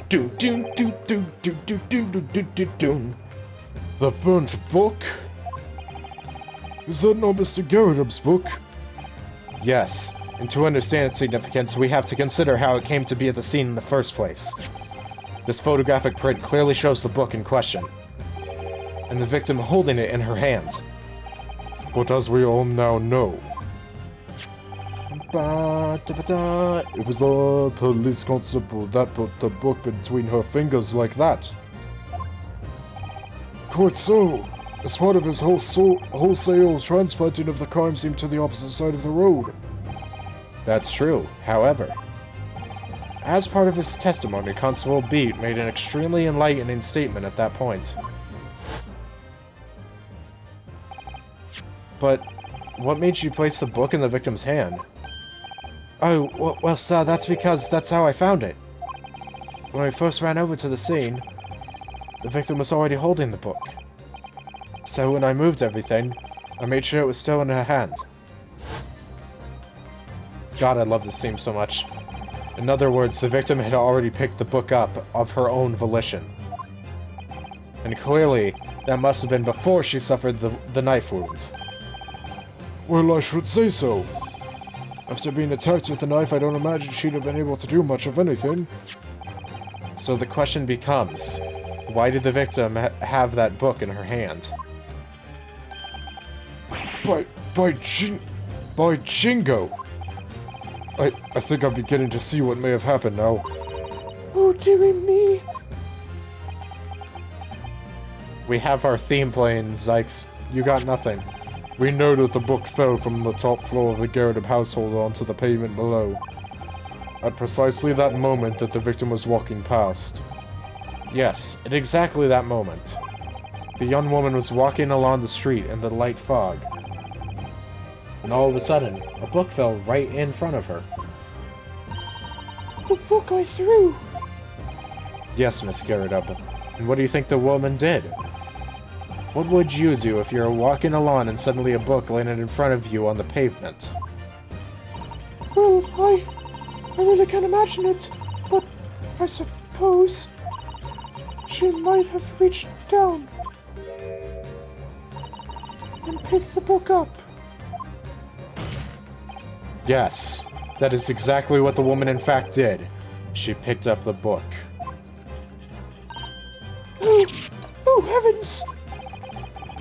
Do do do do do do do do do do do. The burnt book? Is that not Mr. Garrudum's book? Yes, and to understand its significance, we have to consider how it came to be at the scene in the first place. This photographic print clearly shows the book in question, and the victim holding it in her hand. But as we all now know, it was the police constable that put the book between her fingers like that. Quite so. As part of his wholesale transplanting of the crime scene to the opposite side of the road. That's true. However, as part of his testimony, Constable Beat made an extremely enlightening statement at that point. But what made you place the book in the victim's hand? Oh, well, sir, that's because that's how I found it. When I first ran over to the scene, the victim was already holding the book. So when I moved everything, I made sure it was still in her hand. God, I love this theme so much. In other words, the victim had already picked the book up of her own volition. And clearly, that must have been before she suffered the knife wound. Well, I should say so. After being attacked with a knife, I don't imagine she'd have been able to do much of anything. So the question becomes, why did the victim have that book in her hand? By Jingo! I think I'm beginning to see what may have happened now. Oh, dearie me. We have our theme playing, Zykes. You got nothing. We know that the book fell from the top floor of the Garrett household onto the pavement below, at precisely that moment that the victim was walking past. Yes, at exactly that moment. The young woman was walking along the street in the light fog. And all of a sudden, a book fell right in front of her. The book I threw. Yes, Miss Garretup. And what do you think the woman did? What would you do if you were walking along and suddenly a book landed in front of you on the pavement? Well, I really can't imagine it, but I suppose she might have reached down and picked the book up. Yes, that is exactly what the woman in fact did. She picked up the book. Oh heavens!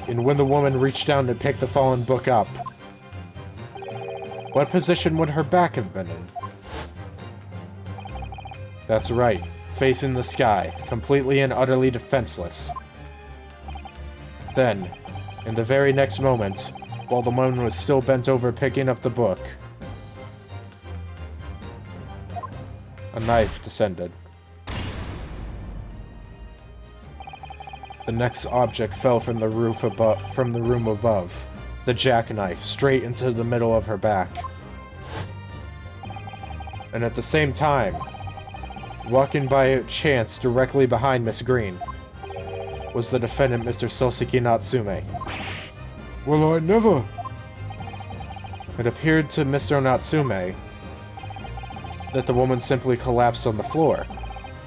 And when the woman reached down to pick the fallen book up, what position would her back have been in? That's right, facing the sky, completely and utterly defenseless. Then, in the very next moment, while the woman was still bent over picking up the book, a knife descended. The next object fell from the room above, the jackknife, straight into the middle of her back. And at the same time, walking by chance directly behind Miss Green, was the defendant, Mr. Soseki Natsume. Well, I never... It appeared to Mr. Natsume that the woman simply collapsed on the floor.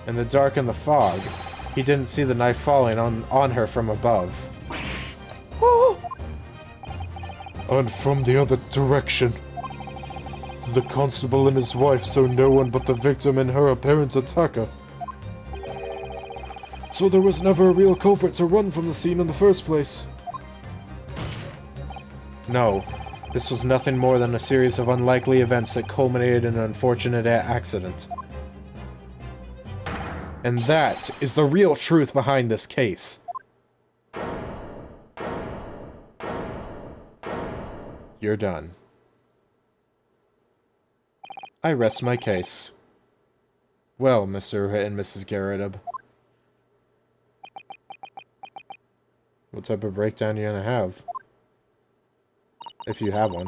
In the dark and the fog, he didn't see the knife falling on her from above. Oh! And from the other direction, the constable and his wife saw no one but the victim and her apparent attacker. So there was never a real culprit to run from the scene in the first place. No, this was nothing more than a series of unlikely events that culminated in an unfortunate accident. And that is the real truth behind this case. You're done. I rest my case. Well, Mr. and Mrs. Garretup. What type of breakdown you gonna have? If you have one.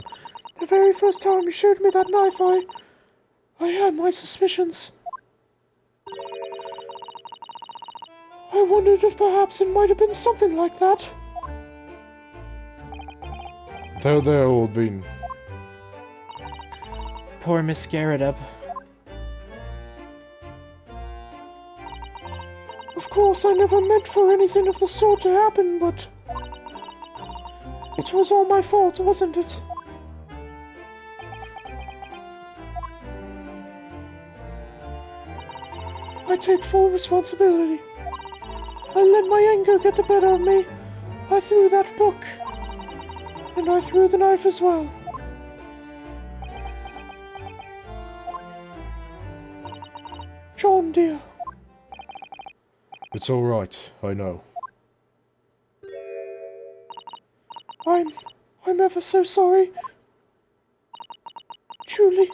The very first time you showed me that knife, I had my suspicions. I wondered if perhaps it might have been something like that. There, old bean. Poor Miss Garretup. Of course, I never meant for anything of the sort to happen, but... it was all my fault, wasn't it? I take full responsibility. I let my anger get the better of me. I threw that book. And I threw the knife as well. John, dear. It's alright, I know. I'm ever so sorry. Truly.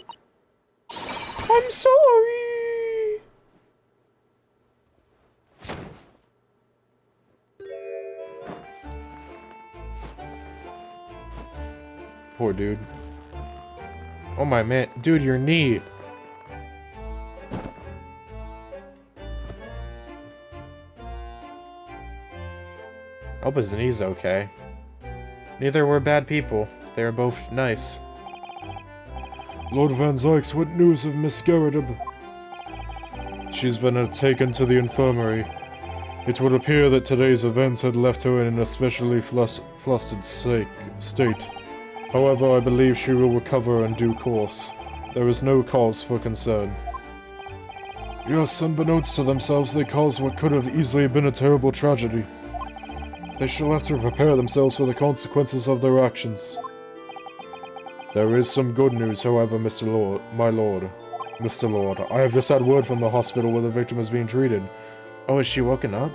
I'm sorry! Poor dude. Oh my man. Dude, your knee. Hope his knee's okay. Neither were bad people. They were both nice. Lord Van Zykes, what news of Miss Garretup? She's been taken to the infirmary. It would appear that today's events had left her in an especially flustered state. However, I believe she will recover in due course. There is no cause for concern. Yes, unbeknownst to themselves, they caused what could have easily been a terrible tragedy. They shall have to prepare themselves for the consequences of their actions. There is some good news, however, Mr. Lord. I have just had word from the hospital where the victim is being treated. Oh, is she woken up?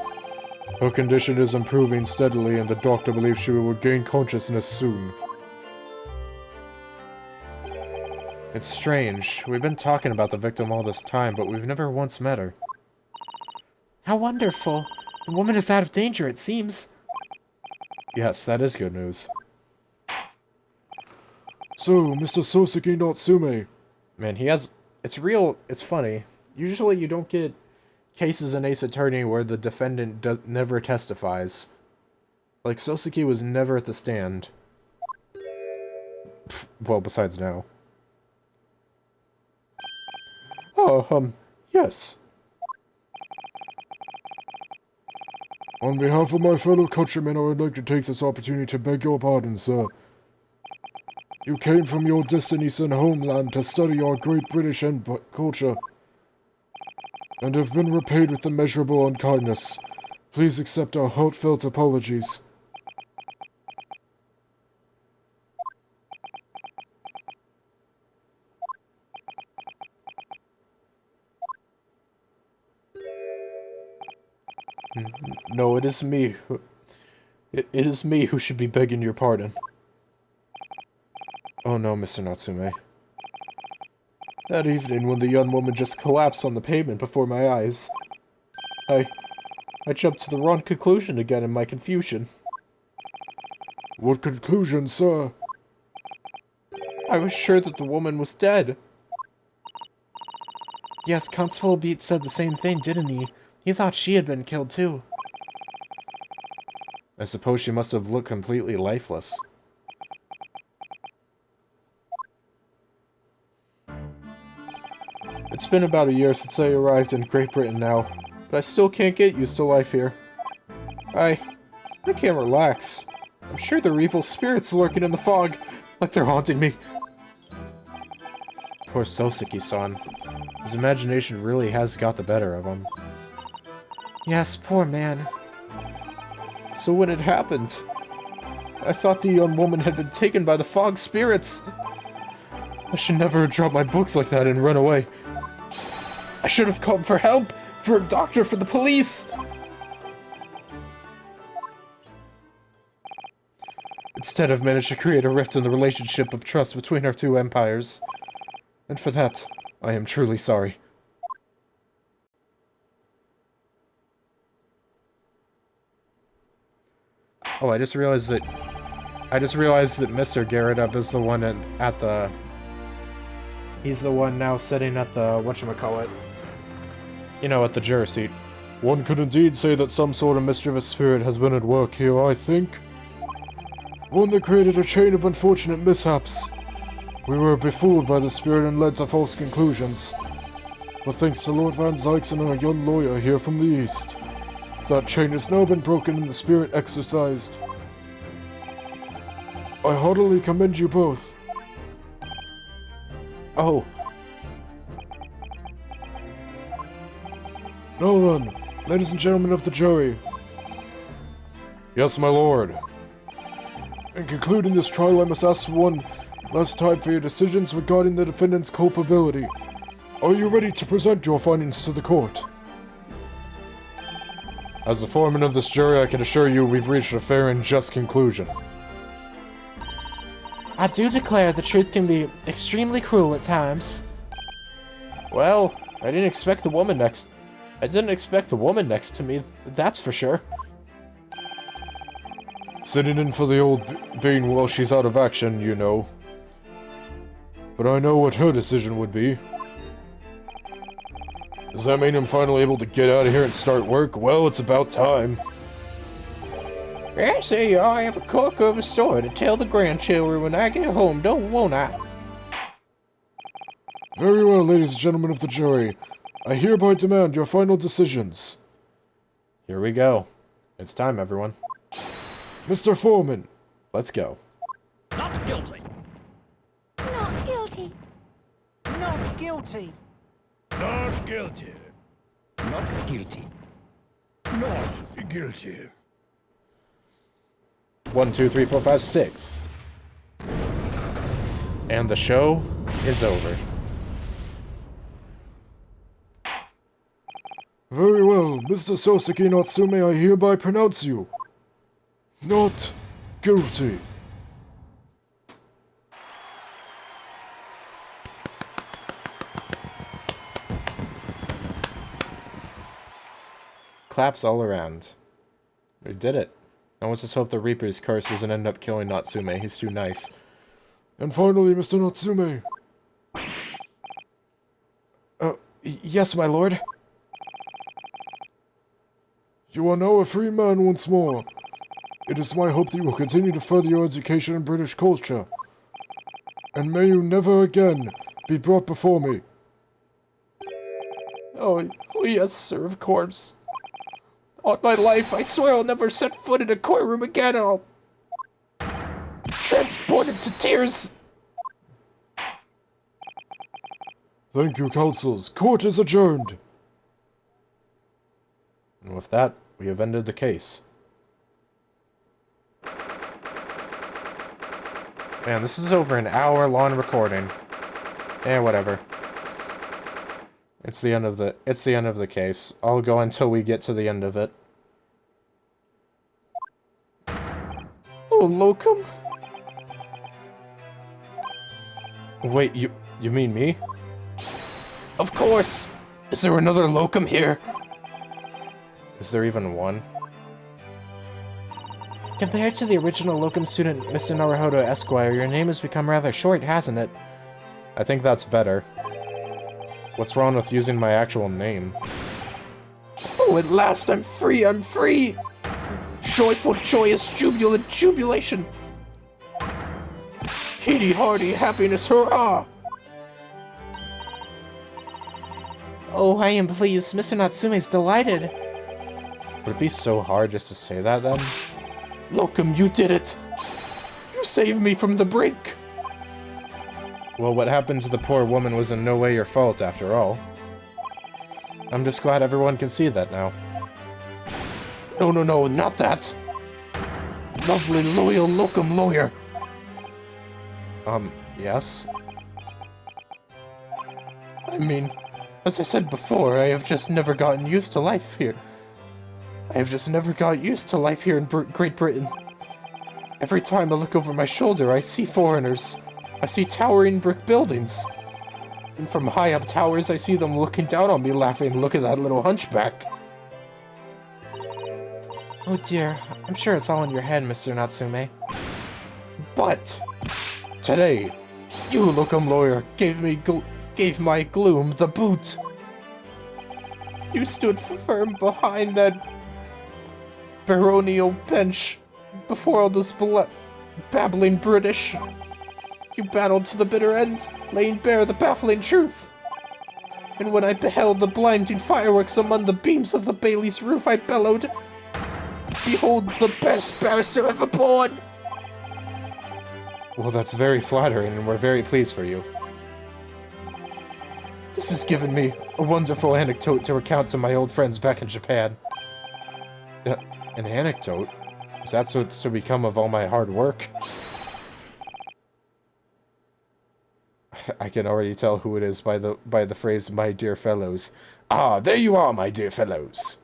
Her condition is improving steadily, and the doctor believes she will regain consciousness soon. It's strange. We've been talking about the victim all this time, but we've never once met her. How wonderful. The woman is out of danger, it seems. Yes, that is good news. So, Mr. Soseki Natsume. Man, he has... It's real... It's funny. Usually you don't get cases in Ace Attorney where the defendant never testifies. Like, Soseki was never at the stand. Well, besides now. Oh, yes. On behalf of my fellow countrymen, I would like to take this opportunity to beg your pardon, sir. You came from your distant eastern homeland to study our great British culture, and have been repaid with immeasurable unkindness. Please accept our heartfelt apologies. No, it is me. It is me who should be begging your pardon. Oh no, Mr. Natsume. That evening when the young woman just collapsed on the pavement before my eyes, I jumped to the wrong conclusion again in my confusion. What conclusion, sir? I was sure that the woman was dead. Yes, Constable Beat said the same thing, didn't he? He thought she had been killed too. I suppose she must have looked completely lifeless. It's been about a year since I arrived in Great Britain now, but I still can't get used to life here. I can't relax. I'm sure there are evil spirits lurking in the fog, like they're haunting me. Poor Soseki-san. His imagination really has got the better of him. Yes, poor man. So when it happened, I thought the young woman had been taken by the fog spirits. I should never have dropped my books like that and run away. I should have called for help, for a doctor, for the police. Instead, I've managed to create a rift in the relationship of trust between our two empires. And for that, I am truly sorry. Oh, I just realized that Mr. Garrett is the one at the... He's the one now sitting at the, whatchamacallit, you know, at the jury seat. One could indeed say that some sort of mischievous spirit has been at work here, I think. One that created a chain of unfortunate mishaps. We were befooled by the spirit and led to false conclusions. But thanks to Lord Van Zykes and our young lawyer here from the east, that chain has now been broken and the spirit exorcised. I heartily commend you both. Oh. Now then, ladies and gentlemen of the jury. Yes, my lord. In concluding this trial, I must ask one last time for your decisions regarding the defendant's culpability. Are you ready to present your findings to the court? As the foreman of this jury, I can assure you we've reached a fair and just conclusion. I do declare the truth can be extremely cruel at times. Well, I didn't expect the woman next to me, that's for sure. Sitting in for the old bean while she's out of action, you know. But I know what her decision would be. Does that mean I'm finally able to get out of here and start work? Well, it's about time. Yes, there you are. I have a cork of a story to tell the grandchildren when I get home, won't I? Very well, ladies and gentlemen of the jury. I hereby demand your final decisions. Here we go. It's time, everyone. Mr. Foreman, let's go. Not guilty. Not guilty. Not guilty. Not guilty. Not guilty. Not guilty. 1, 2, 3, 4, 5, 6. And the show is over. Very well, Mr. Soseki Natsume, I hereby pronounce you not guilty. Claps all around. We did it. Now let's just hope the Reaper's curse doesn't end up killing Natsume. He's too nice. And finally, Mr. Natsume. Yes, my lord. You are now a free man once more. It is my hope that you will continue to further your education in British culture. And may you never again be brought before me. Oh yes, sir, of course. On my life, I swear I'll never set foot in a courtroom again. I'll transported to tears. Thank you, counsels. Court is adjourned. And with that, we have ended the case. Man, this is over an hour-long recording. Eh, whatever. It's the end of the case. I'll go until we get to the end of it. Oh, locum? Wait, you mean me? Of course. Is there another locum here? Is there even one? Compared to the original locum student, Mr. Naruhodo Esquire, your name has become rather short, hasn't it? I think that's better. What's wrong with using my actual name? Oh, at last I'm free, I'm free! Joyful, joyous, jubilant jubilation! Heedy hearty happiness, hurrah! Oh, I am pleased. Mr. Natsume's delighted. Would it be so hard just to say that then? Locum, you did it! You saved me from the brink! Well, what happened to the poor woman was in no way your fault, after all. I'm just glad everyone can see that now. No, not that! Lovely, loyal locum lawyer! Yes? I mean, as I said before, I have just never gotten used to life here. I have just never got used to life here in Great Britain. Every time I look over my shoulder, I see foreigners. I see towering brick buildings. And from high up towers, I see them looking down on me, laughing, look at that little hunchback. Oh dear, I'm sure it's all in your head, Mr. Natsume. But today, you, locum lawyer, gave my gloom the boot. You stood firm behind that baronial bench before all those babbling British. You battled to the bitter end, laying bare the baffling truth. And when I beheld the blinding fireworks among the beams of the Bailey's roof, I bellowed, "Behold the best barrister ever born!" Well, that's very flattering, and we're very pleased for you. This has given me a wonderful anecdote to recount to my old friends back in Japan. An anecdote? Is that what's to become of all my hard work? I can already tell who it is by the phrase, "my dear fellows." Ah, there you are, my dear fellows.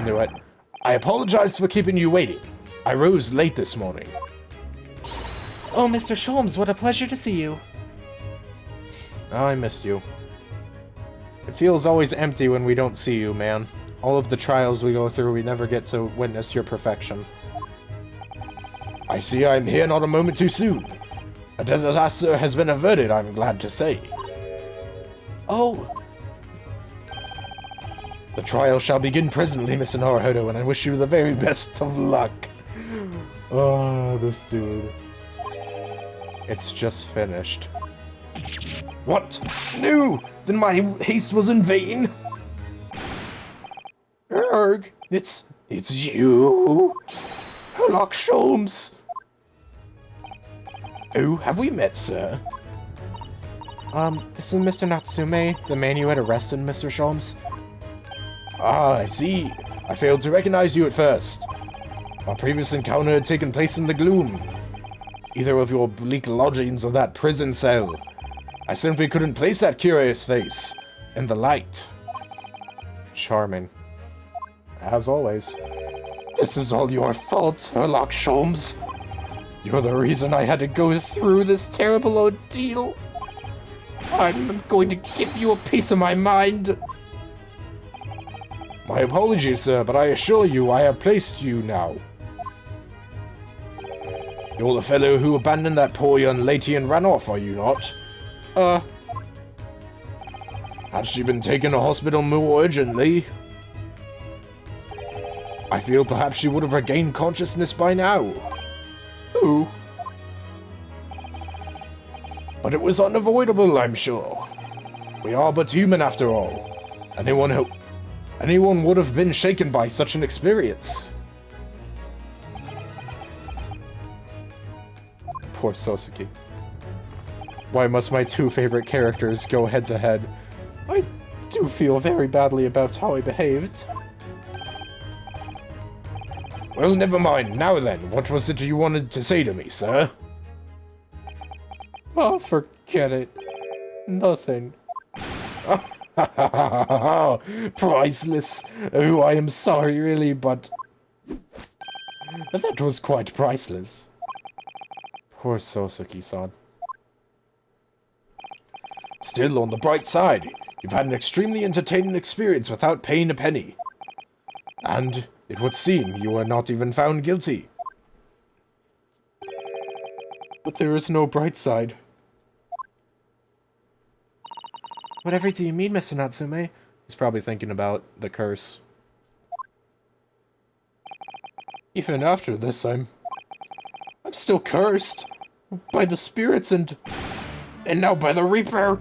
Knew it. I apologize for keeping you waiting. I rose late this morning. Oh, Mr. Sholmes, what a pleasure to see you. Oh, I missed you. It feels always empty when we don't see you, man. All of the trials we go through, we never get to witness your perfection. I see I'm here not a moment too soon. A disaster has been averted, I'm glad to say. Oh. The trial shall begin presently, Mr. Naruhodo, and I wish you the very best of luck. Oh, this dude. It's just finished. What? No! Then my haste was in vain? Erg, it's you? Herlock Sholmes. Oh, have we met, sir? This is Mr. Natsume, the man you had arrested, Mr. Sholmes. Ah, I see. I failed to recognize you at first. Our previous encounter had taken place in the gloom. Either of your bleak lodgings or that prison cell. I simply couldn't place that curious face in the light. Charming. As always. This is all your fault, Herlock Sholmes. You're the reason I had to go through this terrible ordeal. I'm going to give you a piece of my mind. My apologies, sir, but I assure you I have placed you now. You're the fellow who abandoned that poor young lady and ran off, are you not? Had she been taken to hospital more urgently, I feel perhaps she would have regained consciousness by now. Ooh. But it was unavoidable, I'm sure. We are but human after all. Anyone would have been shaken by such an experience. Poor Soseki. Why must my two favorite characters go head to head? I do feel very badly about how I behaved. Well, never mind. Now then, what was it you wanted to say to me, sir? Oh, forget it. Nothing. Priceless. Oh, I am sorry, really, but that was quite priceless. Poor Soseki-san. Still, on the bright side, you've had an extremely entertaining experience without paying a penny. And it would seem you were not even found guilty. But there is no bright side. Whatever do you mean, Mr. Natsume? He's probably thinking about the curse. Even after this, I'm still cursed by the spirits and now by the Reaper.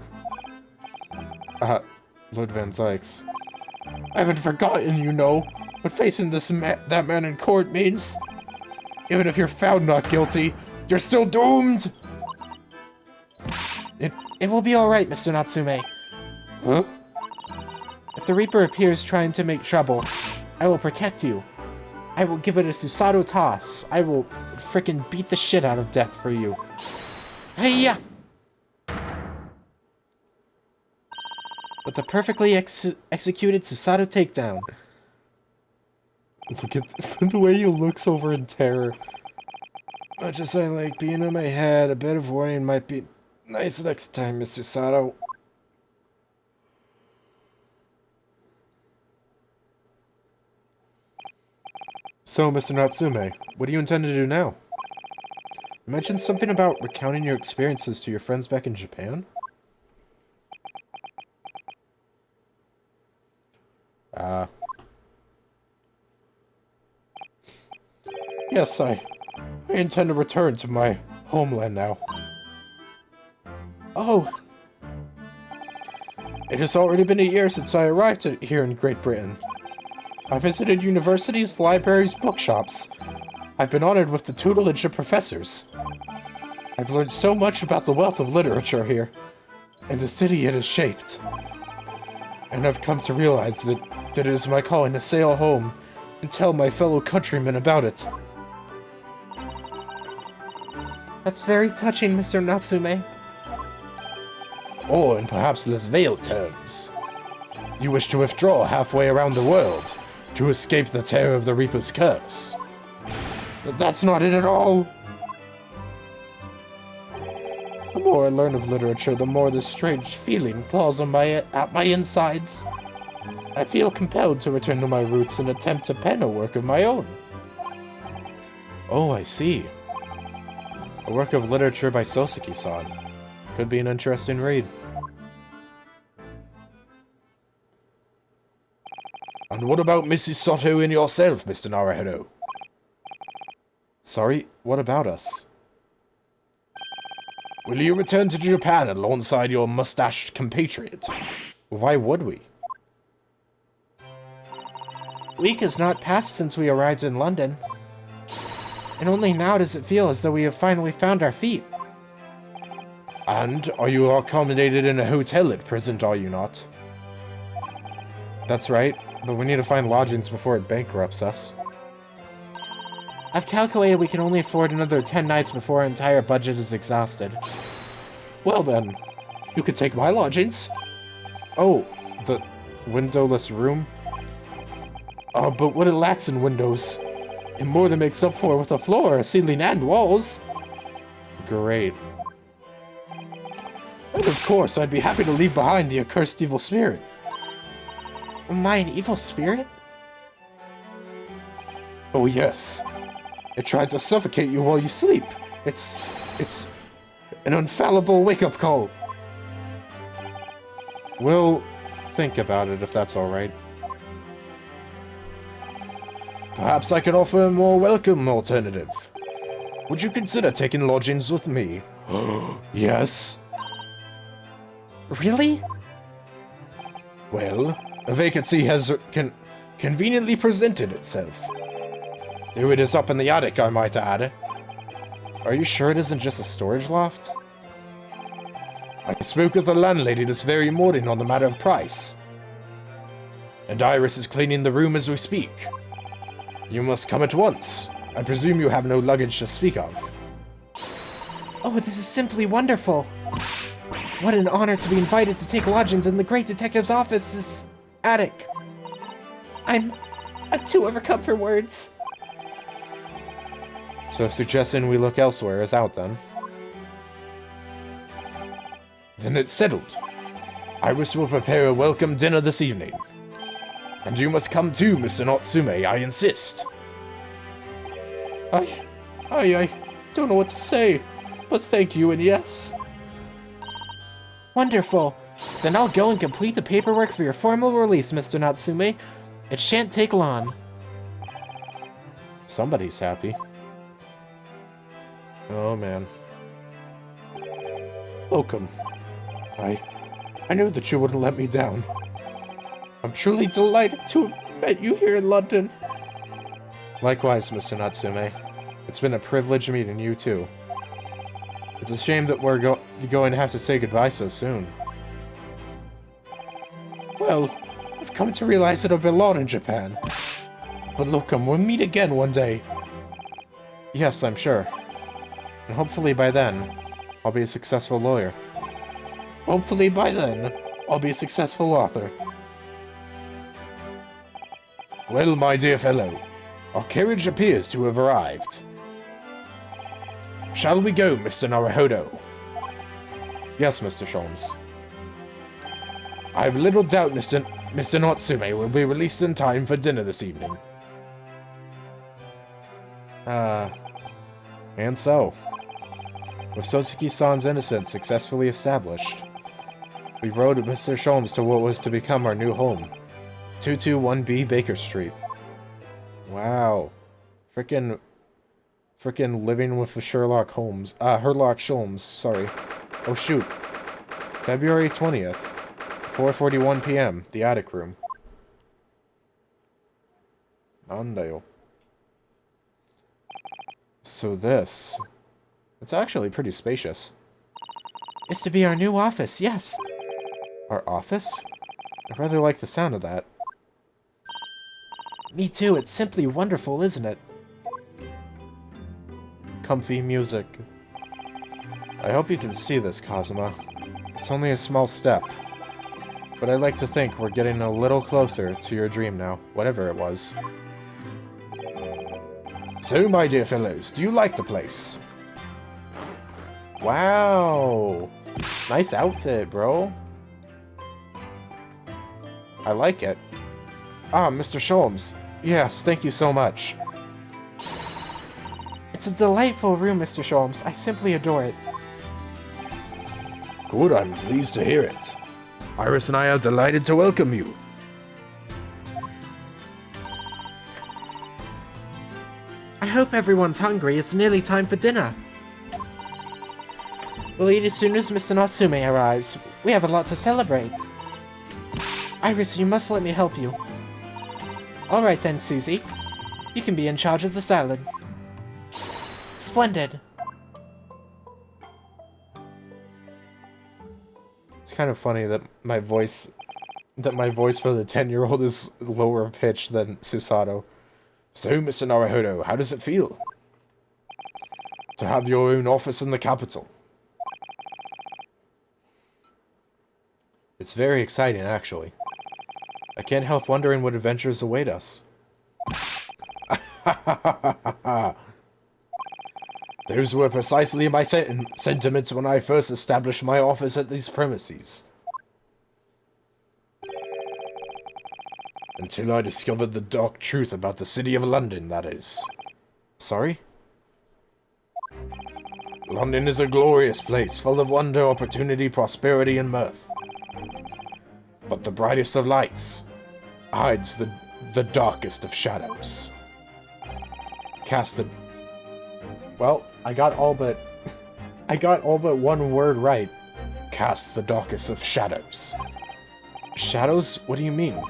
Lord Van Zykes. I haven't forgotten, you know, what facing that man in court means. Even if you're found not guilty, you're still doomed. It will be all right, Mr. Natsume. Huh? If the Reaper appears trying to make trouble, I will protect you. I will give it a Susato toss. I will frickin' beat the shit out of death for you. Hey-ya! With the perfectly executed Susato takedown. Look at the way he looks over in terror. Much as I like being in my head, a bit of warning might be nice next time, Mr. Sato. So, Mr. Natsume, what do you intend to do now? You mentioned something about recounting your experiences to your friends back in Japan? Yes, I intend to return to my homeland now. Oh! It has already been a year since I arrived here in Great Britain. I visited universities, libraries, bookshops. I've been honored with the tutelage of professors. I've learned so much about the wealth of literature here, and the city it has shaped. And I've come to realize that it is my calling to sail home and tell my fellow countrymen about it. That's very touching, Mr. Natsume. Or in perhaps less veiled terms, you wish to withdraw halfway around the world to escape the terror of the Reaper's curse. But that's not it at all. The more I learn of literature, the more this strange feeling claws at my insides. I feel compelled to return to my roots and attempt to pen a work of my own. Oh, I see. A work of literature by Soseki-san. Could be an interesting read. And what about Mrs. Soto and yourself, Mr. Naruhiro? Sorry, what about us? Will you return to Japan alongside your mustached compatriot? Why would we? A week has not passed since we arrived in London. And only now does it feel as though we have finally found our feet. And are you accommodated in a hotel at present, are you not? That's right, but we need to find lodgings before it bankrupts us. I've calculated we can only afford another 10 nights before our entire budget is exhausted. Well then, you could take my lodgings. Oh, the windowless room? Oh, but what it lacks in windows, it more than makes up for with a floor, a ceiling, and walls. Great. And of course, I'd be happy to leave behind the accursed evil spirit. Am I an evil spirit? Oh yes. It tries to suffocate you while you sleep. It's an infallible wake-up call. We'll think about it if that's alright. Perhaps I can offer a more welcome alternative. Would you consider taking lodgings with me? Yes. Really? Well, a vacancy has conveniently presented itself. Though it is up in the attic, I might add. Are you sure it isn't just a storage loft? I spoke with the landlady this very morning on the matter of price. And Iris is cleaning the room as we speak. You must come at once. I presume you have no luggage to speak of. Oh, this is simply wonderful. What an honor to be invited to take lodgings in the great detective's office's attic. I'm too overcome for words. So suggesting we look elsewhere is out then. Then it's settled. Iris will prepare a welcome dinner this evening. And you must come too, Mr. Natsume, I insist. I don't know what to say, but thank you and yes. Wonderful. Then I'll go and complete the paperwork for your formal release, Mr. Natsume. It shan't take long. Somebody's happy. Oh man. Welcome. I knew that you wouldn't let me down. I'm truly delighted to have met you here in London. Likewise, Mr. Natsume. It's been a privilege meeting you too. It's a shame that we're going to have to say goodbye so soon. Well, I've come to realize that I belong in Japan. But look, we'll meet again one day. Yes, I'm sure. And hopefully by then, I'll be a successful lawyer. Hopefully by then, I'll be a successful author. Well, my dear fellow, our carriage appears to have arrived. Shall we go, Mr. Naruhodo? Yes, Mr. Sholmes. I have little doubt Mr. Natsume will be released in time for dinner this evening. And so, with Sosuke-san's innocence successfully established, we rode Mr. Sholmes to what was to become our new home, 221B Baker Street. Wow. Frickin' living with the Sherlock Sholmes, sorry. Oh shoot. February 20th, 4:41 p.m., the attic room. Nandayo. So this... It's actually pretty spacious. It's to be our new office, yes! Our office? I rather like the sound of that. Me too, it's simply wonderful, isn't it? Comfy music. I hope you can see this, Kazuma. It's only a small step. But I'd like to think we're getting a little closer to your dream now, whatever it was. So, my dear fellows, do you like the place? Wow! Nice outfit, bro. I like it. Ah, Mr. Sholmes. Yes, thank you so much. It's a delightful room, Mr. Sholmes. I simply adore it. Good, I'm pleased to hear it. Iris and I are delighted to welcome you. I hope everyone's hungry. It's nearly time for dinner. We'll eat as soon as Mr. Natsume arrives. We have a lot to celebrate. Iris, you must let me help you. Alright then, Susie. You can be in charge of the salad. Splendid. It's kind of funny that my voice for the 10-year-old is lower pitched than Susato. So, Mr. Naruhodo, how does it feel to have your own office in the capital? It's very exciting, actually. I can't help wondering what adventures await us. Those were precisely my sentiments when I first established my office at these premises. Until I discovered the dark truth about the city of London, that is. Sorry? London is a glorious place, full of wonder, opportunity, prosperity, and mirth. But the brightest of lights hides the darkest of shadows. Cast the... Well, I got all but one word right. Cast the darkest of shadows. Shadows? What do you mean?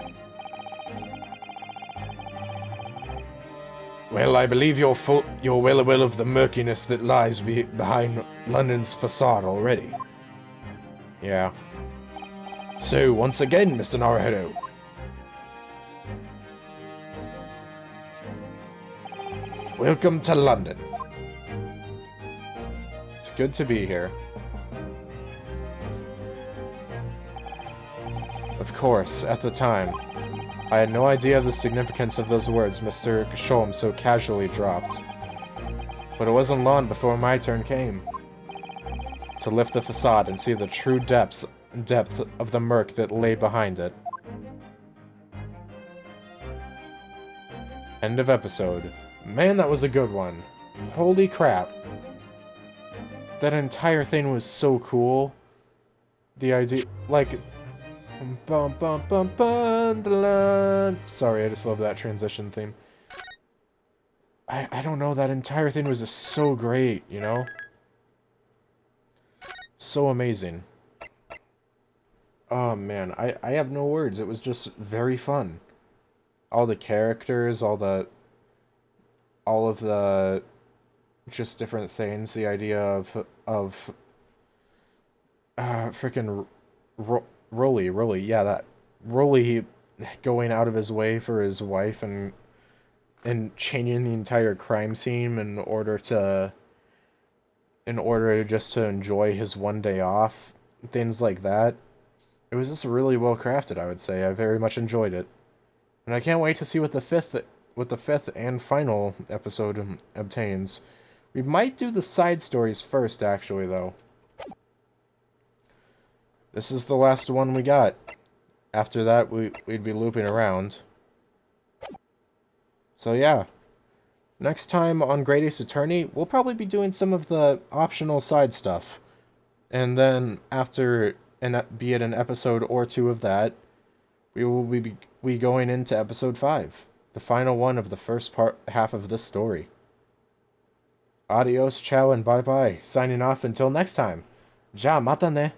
Well, I believe you're well aware of the murkiness that lies behind London's facade already. Yeah. So, once again, Mr. Naruhodo. Welcome to London. It's good to be here. Of course, at the time, I had no idea of the significance of those words Mr. Sholm so casually dropped. But it wasn't long before my turn came. To lift the facade and see the true depth of the murk that lay behind it. End of episode. Man, that was a good one. Holy crap. That entire thing was so cool. The idea, like... Bum, bum, bum, bum, da, da. Sorry, I just love that transition theme. I don't know, that entire thing was just so great, you know? So amazing. Oh man, I have no words. It was just very fun. All the characters, all of the just different things, the idea of freaking Rolly, yeah, that Rolly going out of his way for his wife and changing the entire crime scene in order just to enjoy his one day off, things like that. It was just really well crafted, I would say. I very much enjoyed it. And I can't wait to see what the fifth and final episode obtains. We might do the side stories first, actually, though. This is the last one we got. After that, we'd be looping around. So yeah. Next time on Great Ace Attorney, we'll probably be doing some of the optional side stuff. And then after, be it an episode or two of that, we will be going into episode 5. The final one of the first half of this story. Adios, ciao, and bye-bye. Signing off until next time. Ja, mata ne.